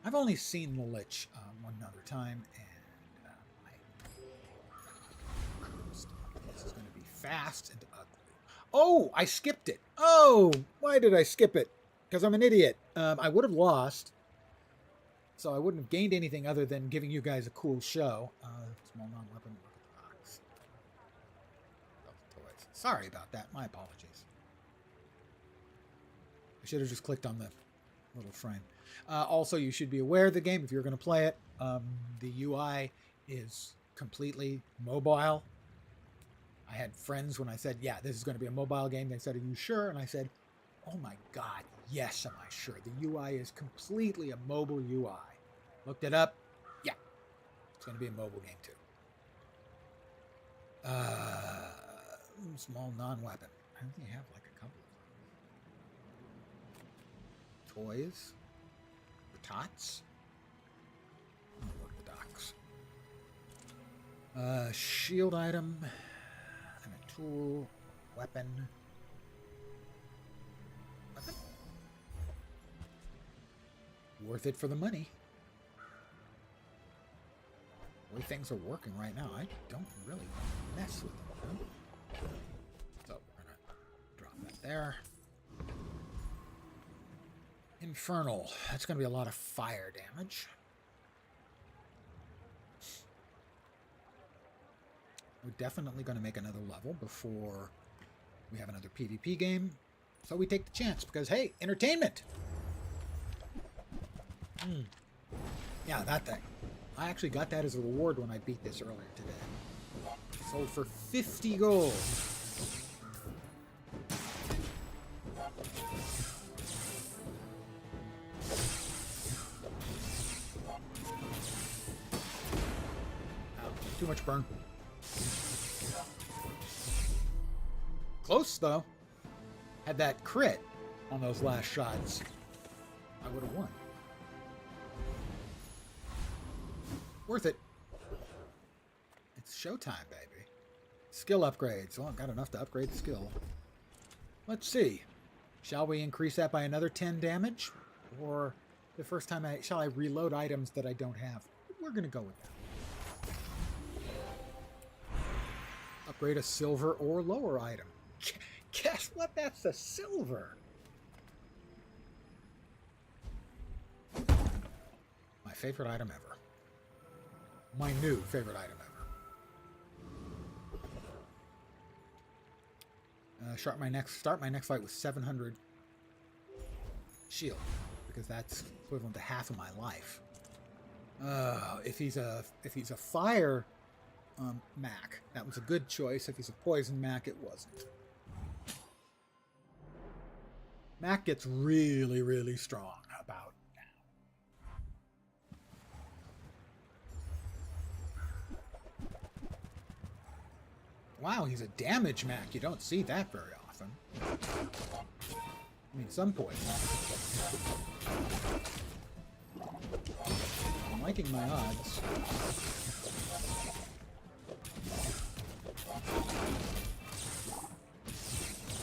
I've only seen the Lich one other time, and this is going to be fast and ugly. Oh, I skipped it. Oh, why did I skip it? Because I'm an idiot. I would have lost, so I wouldn't have gained anything other than giving you guys a cool show. Small non-weapon. Look at the box. Toys. Sorry about that. My apologies. I should have just clicked on the little frame. Also, you should be aware of the game if you're going to play it. The UI is completely mobile. I had friends when I said, yeah, this is going to be a mobile game. They said, are you sure? And I said, oh my God, yes, am I sure. The UI is completely a mobile UI. Looked it up. Yeah, it's going to be a mobile game too. Small non-weapon. I only have like a couple of them. Toys. The tots. I'm gonna work the docks. Shield item and a tool, weapon. Weapon? Worth it for the money. The way things are working right now, I don't really mess with them. Huh? So we're gonna drop that there. Infernal. That's gonna be a lot of fire damage. We're definitely going to make another level before we have another PvP game. So we take the chance because, hey, entertainment! Yeah, that thing. I actually got that as a reward when I beat this earlier today. Sold for 50 gold. Too much burn. Close, though. Had that crit on those last shots, I would have won. Worth it. It's showtime, baby. Skill upgrades. Well, I've got enough to upgrade the skill. Let's see. Shall we increase that by another 10 damage? Or the first time shall I reload items that I don't have? We're going to go with that. Upgrade a silver or lower item. Guess what? That's a silver. My favorite item ever. My new favorite item ever. Start my next fight with 700 shield because that's equivalent to half of my life. If he's a fire Mac, that was a good choice. If he's a poison Mac, it wasn't. Mac gets really, really strong about now. Wow, he's a damage Mac. You don't see that very often. I mean, some poison. I'm liking my odds.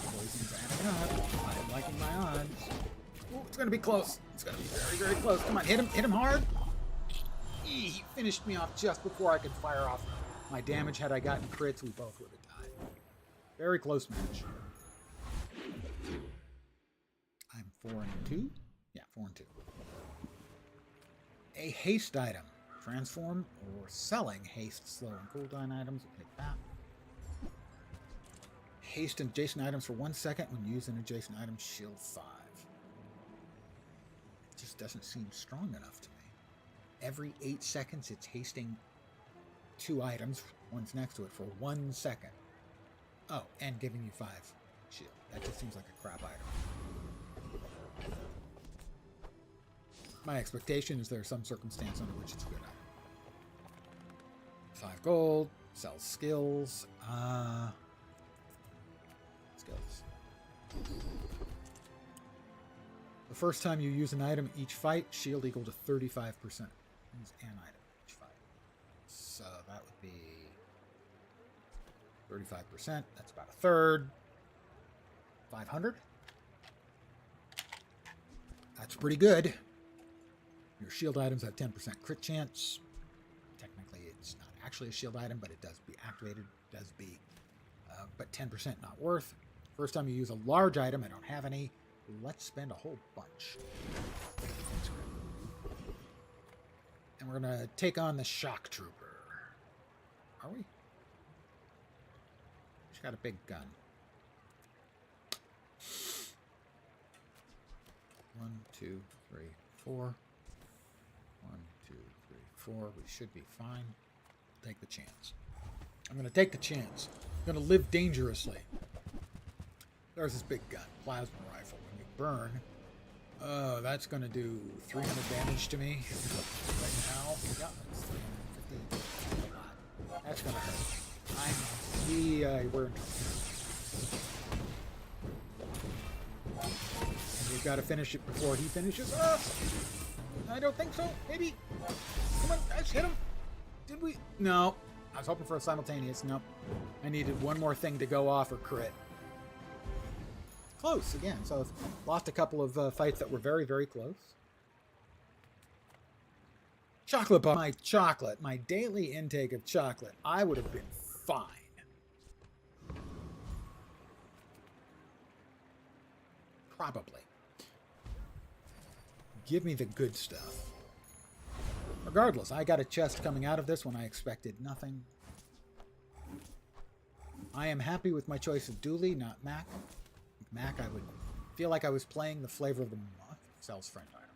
Poison's adding up. I'm liking my odds. Ooh, it's gonna be close. It's gonna be very, very close. Come on, hit him hard. He finished me off just before I could fire off my damage. Had I gotten crits, we both would have died. Very close match. I'm 4-2. Yeah, 4-2. A haste item. Transform or selling haste, slow, and cooldown items. We'll take that. Haste adjacent items for 1 second. When used an adjacent item, shield 5. It just doesn't seem strong enough to me. Every 8 seconds, it's hasting 2 items. One's next to it for 1 second. Oh, and giving you 5 shield. That just seems like a crap item. My expectation is there's some circumstance under which it's a good item. 5 gold. Sells skills. Skills. The first time you use an item each fight, shield equal to 35%. Use an item each fight. So that would be 35%. That's about a third. 500. That's pretty good. Your shield items have 10% crit chance. Technically, it's not actually a shield item, but it does be activated. Does be, but 10% not worth. First time you use a large item, I don't have any. Let's spend a whole bunch. And we're going to take on the Shock Trooper. Are we? She's got a big gun. 1, 2, 3, 4. 1, 2, 3, 4. We should be fine. Take the chance. I'm going to take the chance. I'm going to live dangerously. There's this big gun, plasma rifle. When you burn, that's going to do 300 damage to me right now. Yeah, that's 350. That's going to hurt. We're in trouble. And we've got to finish it before he finishes us. I don't think so. Maybe. Come on, guys, hit him. Did we? No. I was hoping for a simultaneous. Nope. I needed one more thing to go off or crit. Close again. So I've lost a couple of fights that were very, very close. Chocolate bar. My chocolate. My daily intake of chocolate. I would have been fine. Probably. Give me the good stuff. Regardless, I got a chest coming out of this when I expected nothing. I am happy with my choice of Dooley, not Mac. Mac, I would feel like I was playing the flavor of the month. Sells friend items.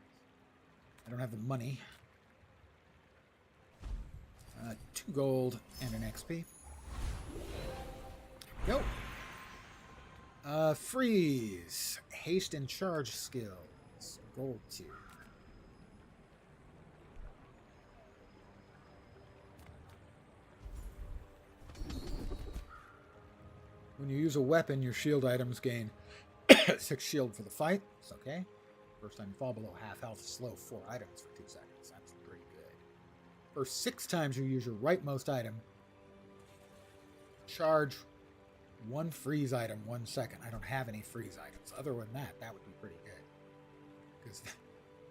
I don't have the money. 2 gold and an XP. Go. Freeze. Haste and charge skills. Gold tier. When you use a weapon, your shield items gain 6 shield for the fight. It's okay. First time you fall below half health, slow 4 items for 2 seconds. That's pretty good. First 6 times you use your rightmost item, charge 1 freeze item 1 second. I don't have any freeze items. Other than that, that would be pretty good. Because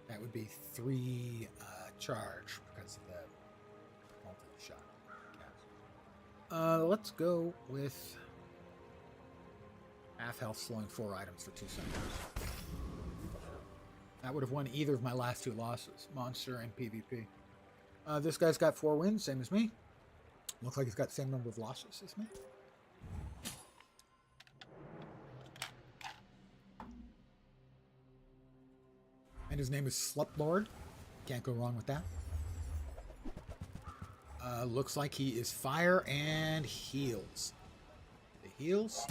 that would be 3 charge because of the multi-shot. Let's go with half health, slowing 4 items for 2 seconds. That would have won either of my last 2 losses, Monster and PvP. This guy's got 4 wins, same as me. Looks like he's got the same number of losses as me. And his name is Slutlord. Can't go wrong with that. Looks like he is fire and heals. The heals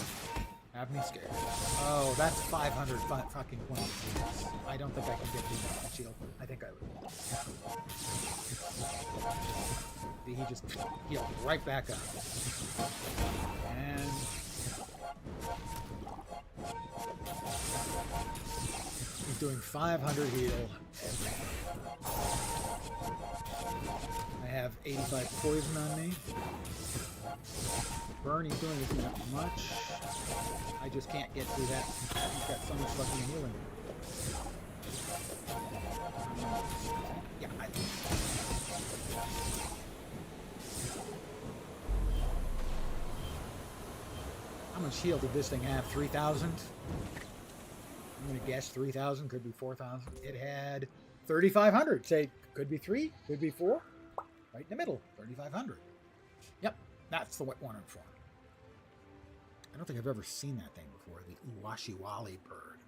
have me scared. Oh, that's 500 fucking points. I don't think I can get through that shield. I think I would. He just healed right back up. And he's doing 500 heal. I have 85 poison on me. Burn he's doing isn't that much. I just can't get through that. He's got so much fucking healing. Yeah, how much heal did this thing have? 3,000? I'm going to guess 3,000, could be 4,000. It had 3,500. Say, could be 3, could be 4. Right in the middle, 3,500. Yep, that's the one I'm for. I don't think I've ever seen that thing before. The Uwashiwali bird.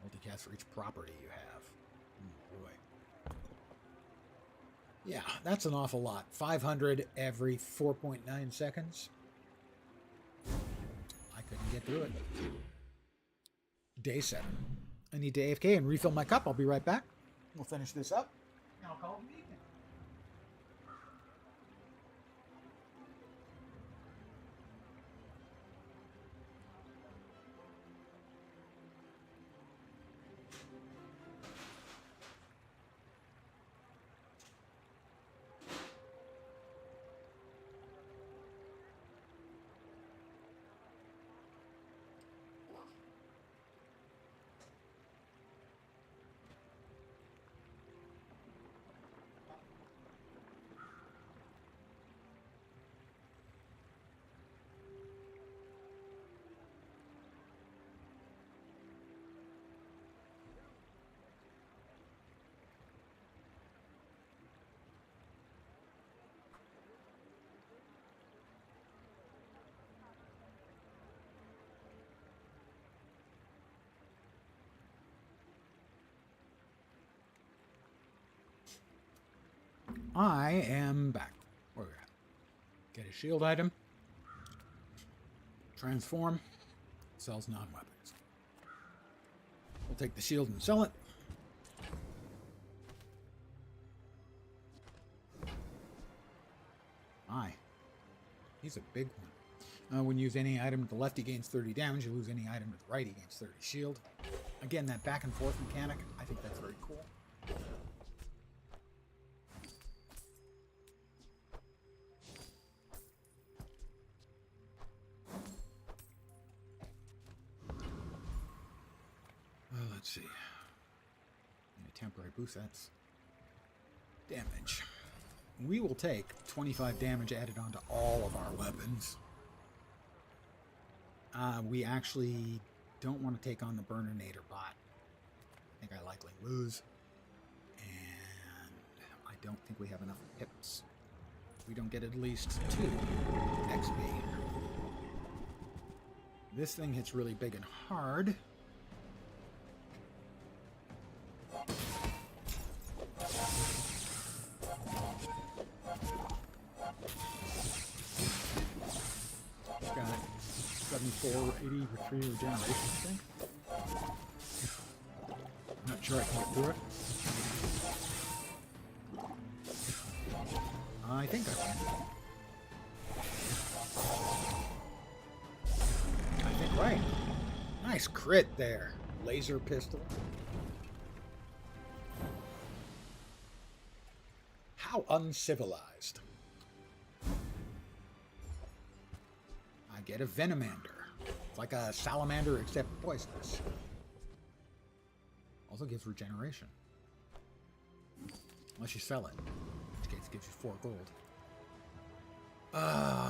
Multicast for each property you have. Boy. Yeah, that's an awful lot. 500 every 4.9 seconds. I couldn't get through it. Day 7. I need to AFK and refill my cup. I'll be right back. We'll finish this up. And I'll call it an evening. I am back. Where are we at? Get a shield item. Transform. Sells non-weapons. We'll take the shield and sell it. Aye. He's a big one. When you use any item to the left, he gains 30 damage. You lose any item to the right, he gains 30 shield. Again, that back and forth mechanic, I think that's very cool. let's see. And a temporary boost, that's damage. We will take 25 damage added onto all of our weapons. We actually don't want to take on the Burninator bot. I think I likely lose. And I don't think we have enough pips. We don't get at least 2 XP. This thing hits really big and hard. It's got 74, 80 for 3 regeneration, I think. Not sure I can get through it. I think I can. I think right. Nice crit there. Laser pistol. How uncivilized. I get a Venomander. It's like a salamander except poisonous. Also gives regeneration. Unless you sell it. In which case it gives you 4 gold.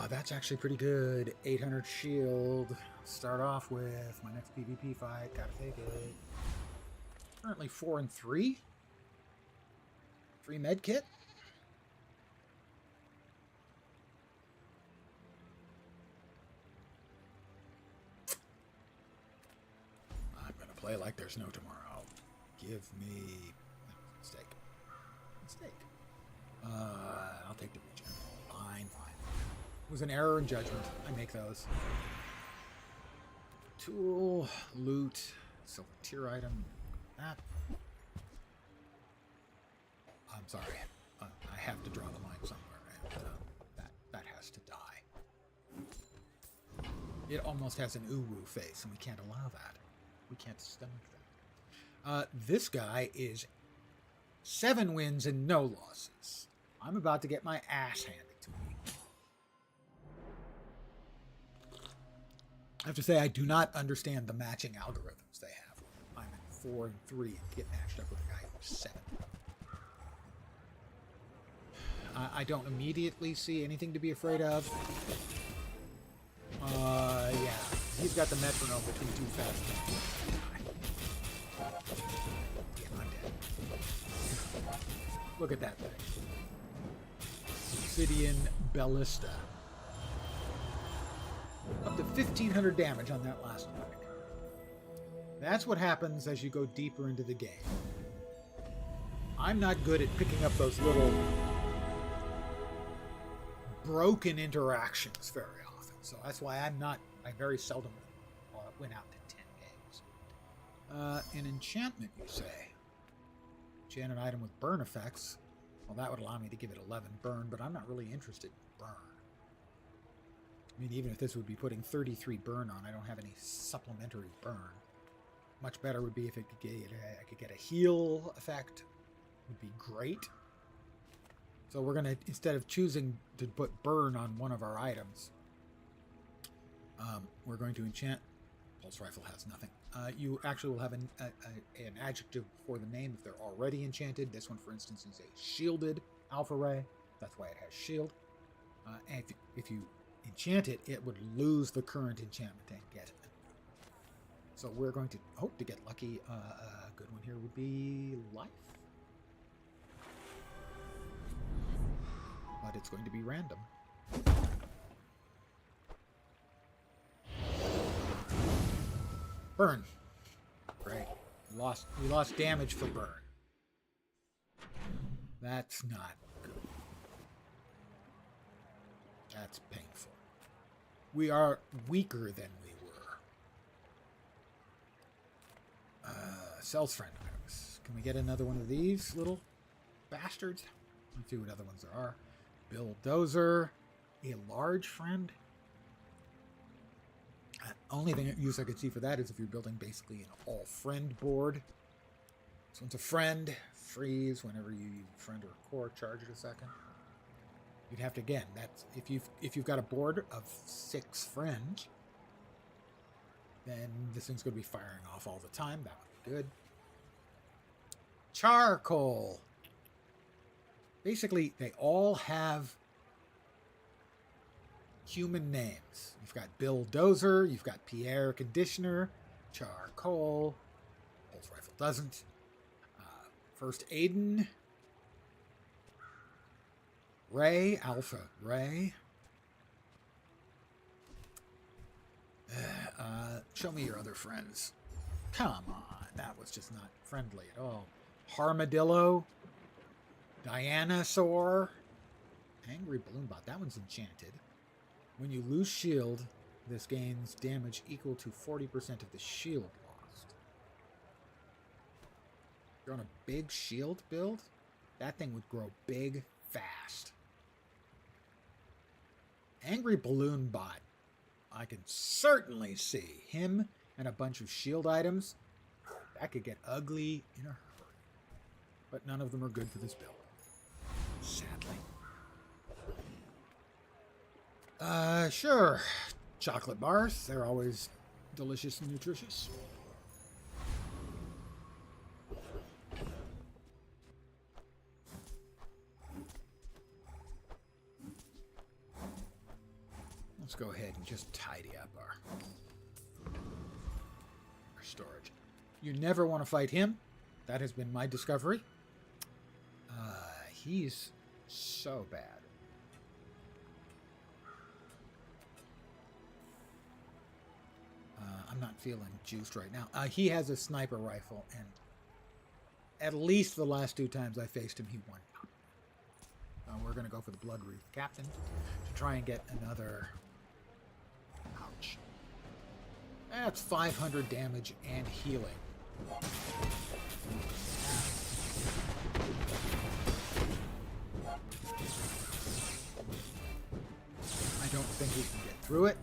That's actually pretty good. 800 shield. Start off with my next PvP fight. Gotta take it. Currently 4 and 3. 3 med kit. I'm gonna play like there's no tomorrow. Give me steak. Steak. I'll take the regen. Fine. It was an error in judgment. I make those. Tool, loot, silver tier item. That. I'm sorry. I have to draw the line somewhere, and that has to die. It almost has an uwu face, and we can't allow that. We can't stomach that. This guy is 7 wins and no losses. I'm about to get my ass handed to me. I have to say, I do not understand the matching algorithms they have. I'm at 4 and 3 and get matched up with a guy who's 7. I don't immediately see anything to be afraid of. Yeah. He's got the metronome between 2 fast. Yeah, I'm dead. Look at that thing. Obsidian Ballista. Up to 1,500 damage on that last one. That's what happens as you go deeper into the game. I'm not good at picking up those little broken interactions very often. So that's why I very seldom went out to 10 games. An enchantment, you say? Enchant an item with burn effects. Well, that would allow me to give it 11 burn, but I'm not really interested in burn. I mean, even if this would be putting 33 burn on, I don't have any supplementary burn. Much better would be if it could I could get a heal effect. Would be great. So we're going to, instead of choosing to put burn on one of our items, we're going to enchant. Pulse rifle has nothing. You actually will have an adjective before the name if they're already enchanted. This one, for instance, is a shielded alpha ray. That's why it has shield. And if you enchant it, it would lose the current enchantment and get it. So we're going to hope to get lucky. A good one here would be life. But it's going to be random. Burn. Great. We lost damage for burn. That's not good. That's painful. We are weaker than we were. Sells friend items. Can we get another one of these little bastards? Let's see what other ones there are. Bulldozer. A large friend. Only thing use I could see for that is if you're building basically an all-friend board. This one's a friend. Freeze whenever you use a friend or a core. Charge it a second. You'd have to, again, that's if you've got a board of 6 friends, then this thing's going to be firing off all the time. That would be good. Charcoal. Basically, they all have human names. You've got Bill Dozer, you've got Pierre Conditioner, Charcoal, Pulse Rifle doesn't. First Aiden, Ray, Alpha Ray. Show me your other friends. Come on, that was just not friendly at all. Harmadillo, Dianasaur, Angry Balloon Bot. That one's enchanted. When you lose shield, this gains damage equal to 40% of the shield lost. You're on a big shield build? That thing would grow big fast. Angry Balloon Bot. I can certainly see him and a bunch of shield items. That could get ugly in a hurry. But none of them are good for this build. Sadly. Sure. Chocolate bars. They're always delicious and nutritious. Let's go ahead and just tidy up our storage. You never want to fight him. That has been my discovery. He's so bad. I'm not feeling juiced right now. He has a sniper rifle, and at least the last 2 times I faced him, he won. We're going to go for the Blood Wreath Captain to try and get another... Ouch. That's 500 damage and healing. I don't think we can get through it.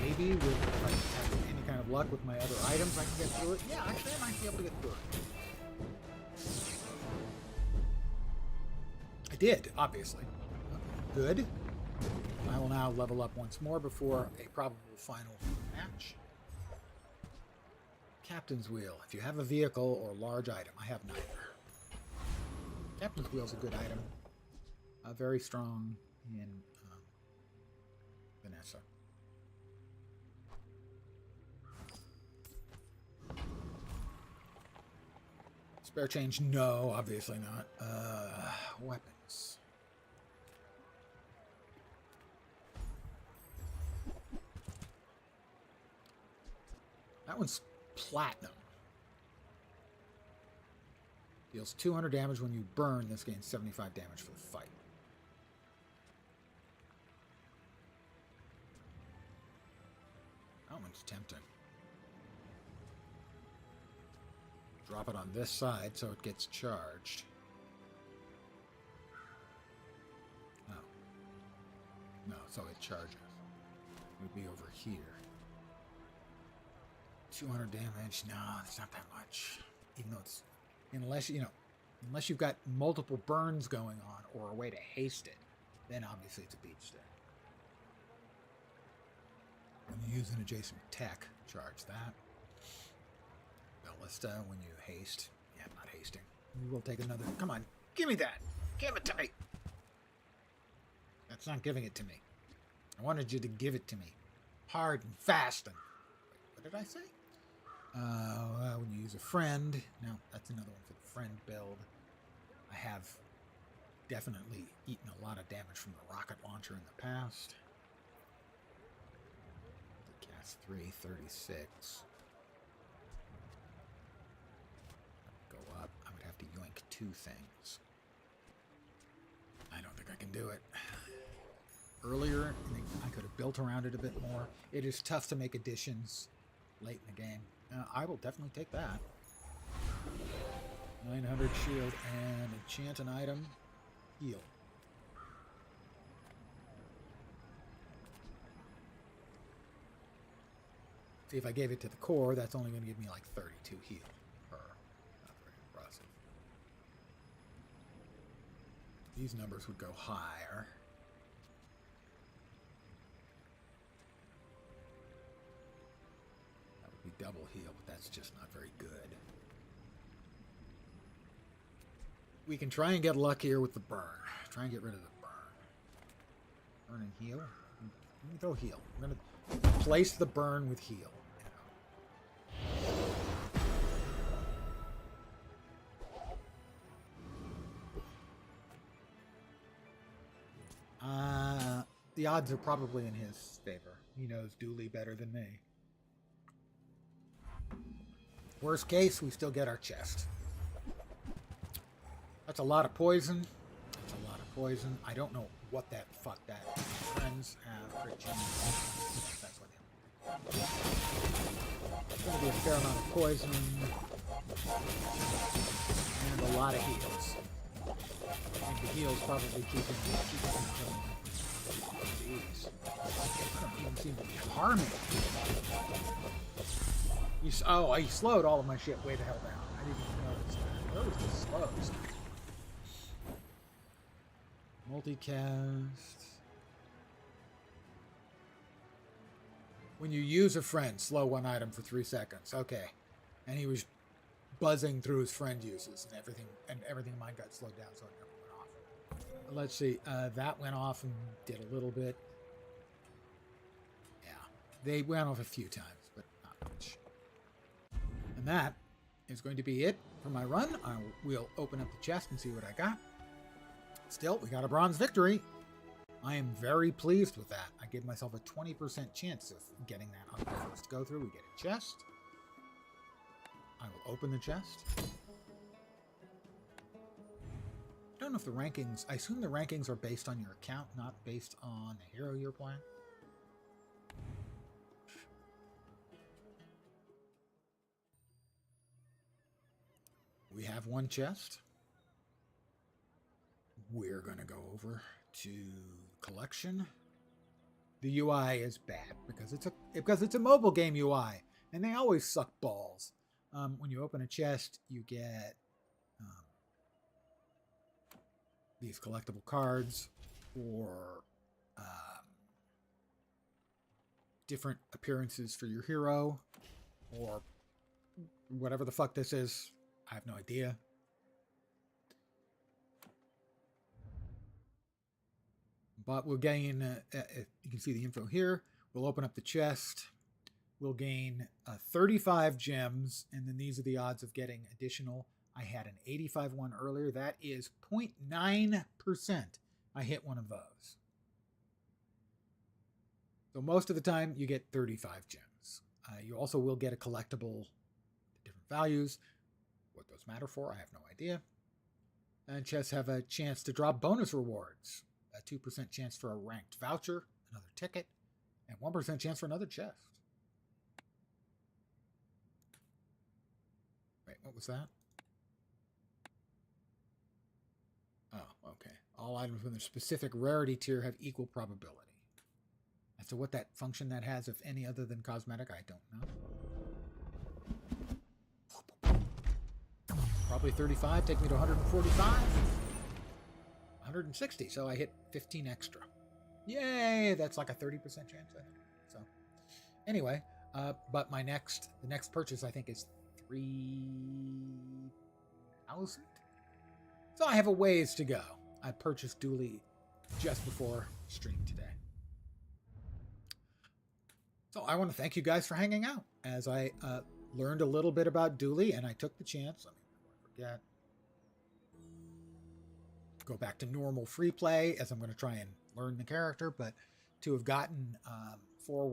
Maybe with, if I have any kind of luck with my other items, I can get through it. Yeah, actually, I might be able to get through it. I did, obviously. Good. I will now level up once more before a probable final match. Captain's Wheel. If you have a vehicle or large item, I have neither. Captain's Wheel is a good item. Very strong in Vanessa. Spare change? No, obviously not. Weapons. That one's platinum. Deals 200 damage when you burn. This gains 75 damage for the fight. That one's tempting. Drop it on this side so it gets charged. Oh. No, so it charges. It would be over here. 200 damage. No, it's not that much. Even though it's... Unless, unless you've got multiple burns going on or a way to haste it, then obviously it's a beat stick. When you use an adjacent tech, charge that. Ballista, when you haste. Yeah, I'm not hasting. We will take another. Come on, give me that. Give it to me. That's not giving it to me. I wanted you to give it to me. Hard and fast and... Wait, what did I say? When you use a friend. No, that's another one for the friend build. I have definitely eaten a lot of damage from the rocket launcher in the past. The cast 336. Go up. I would have to yoink 2 things. I don't think I can do it. Earlier, I could have built around it a bit more. It is tough to make additions late in the game. I will definitely take that. 900 shield and enchant an item. Heal. See, if I gave it to the core, that's only going to give me like 32 heal. Not very impressive. These numbers would go higher. Double heal, but That's just not very good. We can try and get luck here with the burn. Try and get rid of the burn. Burn and heal. Let me throw heal. I'm going to replace the burn with heal. The odds are probably in his favor. He knows Dooley better than me. Worst case, we still get our chest. That's a lot of poison. That's a lot of poison. I don't know what that fuck that friends have. That's what they have. It's going to be a fair amount of poison. And a lot of heals. I think the heals probably keep him going. Jeez. I don't even seem to be harming. He slowed all of my shit way the hell down. I didn't even notice that. Where was the slows? Multicast. When you use a friend, slow one item for 3 seconds. Okay. And he was buzzing through his friend uses and everything mine got slowed down, so it never went off. Let's see. That went off and did a little bit. Yeah. They went off a few times, but not much. And that is going to be it for my run. We'll open up the chest and see what I got. Still, we got a bronze victory. I am very pleased with that. I gave myself a 20% chance of getting that on the first go through. We get a chest. I will open the chest. I don't know if the rankings... I assume the rankings are based on your account, not based on the hero you're playing. We have one chest. We're going to go over to collection. The UI is bad because it's a mobile game UI, and they always suck balls. When you open a chest, you get these collectible cards or different appearances for your hero or whatever the fuck this is. I have no idea. But we'll gain, you can see the info here. We'll open up the chest. We'll gain 35 gems, and then these are the odds of getting additional. I had an 85 one earlier. That is 0.9%. I hit one of those. So most of the time, you get 35 gems. You also will get a collectible, different values. What those matter for, I have no idea. And chests have a chance to drop bonus rewards. A 2% chance for a ranked voucher, another ticket, and 1% chance for another chest. Wait, what was that? Oh, okay. All items with a specific rarity tier have equal probability. As to what that function that has, if any other than cosmetic, I don't know. Probably 35, take me to 145. 160, so I hit 15 extra. Yay! That's like a 30% chance, I think. So, anyway, but the next purchase, I think, is 3,000. So I have a ways to go. I purchased Dooley just before stream today. So I want to thank you guys for hanging out as I learned a little bit about Dooley, and I took the chance. I mean, I forget. Go back to normal free play as I'm going to try and learn the character, but to have gotten 4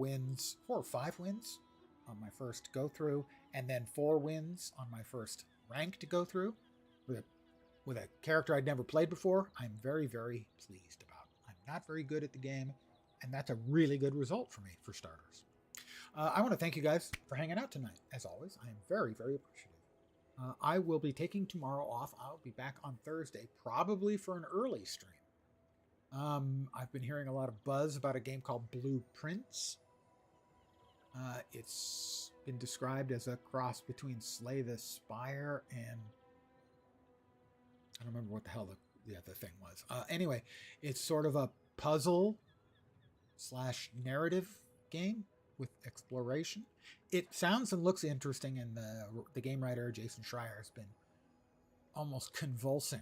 or 5 wins on my first go through, and then 4 wins on my first rank to go through with a character I'd never played before, I'm very, very pleased about. I'm not very good at the game, and that's a really good result for me, for starters. I want to thank you guys for hanging out tonight. As always, I am very, very appreciative. I will be taking tomorrow off. I'll be back on Thursday, probably for an early stream. I've been hearing a lot of buzz about a game called Blueprints. It's been described as a cross between Slay the Spire and... I don't remember what the hell the thing was. Anyway, it's sort of a puzzle / narrative game. with exploration. It sounds and looks interesting, and the game writer Jason Schreier has been almost convulsing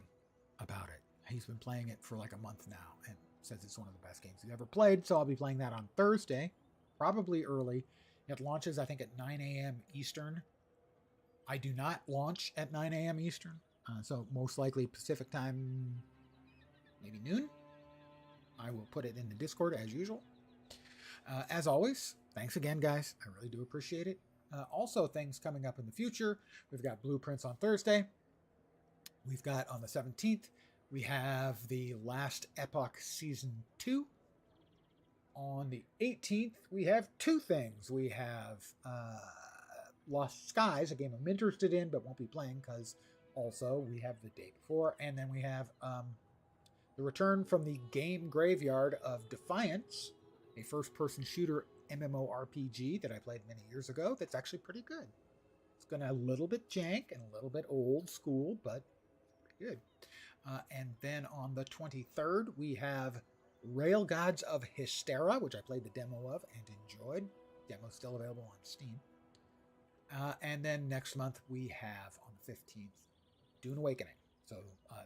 about it. He's been playing it for like a month now and says it's one of the best games he's ever played. So I'll be playing that on Thursday, probably early. It launches, I think, at 9 a.m. Eastern. I do not launch at 9 a.m. Eastern, so most likely Pacific time, maybe noon. I will put it in the Discord as usual. As always, thanks again, guys. I really do appreciate it. Also, things coming up in the future. We've got Blueprints on Thursday. We've got on the 17th, we have the Last Epoch Season 2. On the 18th, we have two things. We have Lost Skies, a game I'm interested in but won't be playing because also we have the day before. And then we have the return from the game graveyard of Defiance, a first-person shooter MMORPG that I played many years ago that's actually pretty good. It's going to a little bit jank and a little bit old school, but pretty good. And then on the 23rd, we have Rail Gods of Hystera, which I played the demo of and enjoyed. Demo's still available on Steam. And then next month, we have on the 15th, Dune Awakening. So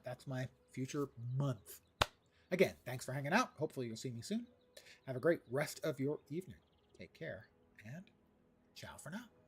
that's my future month. Again, thanks for hanging out. Hopefully you'll see me soon. Have a great rest of your evening. Take care, and ciao for now.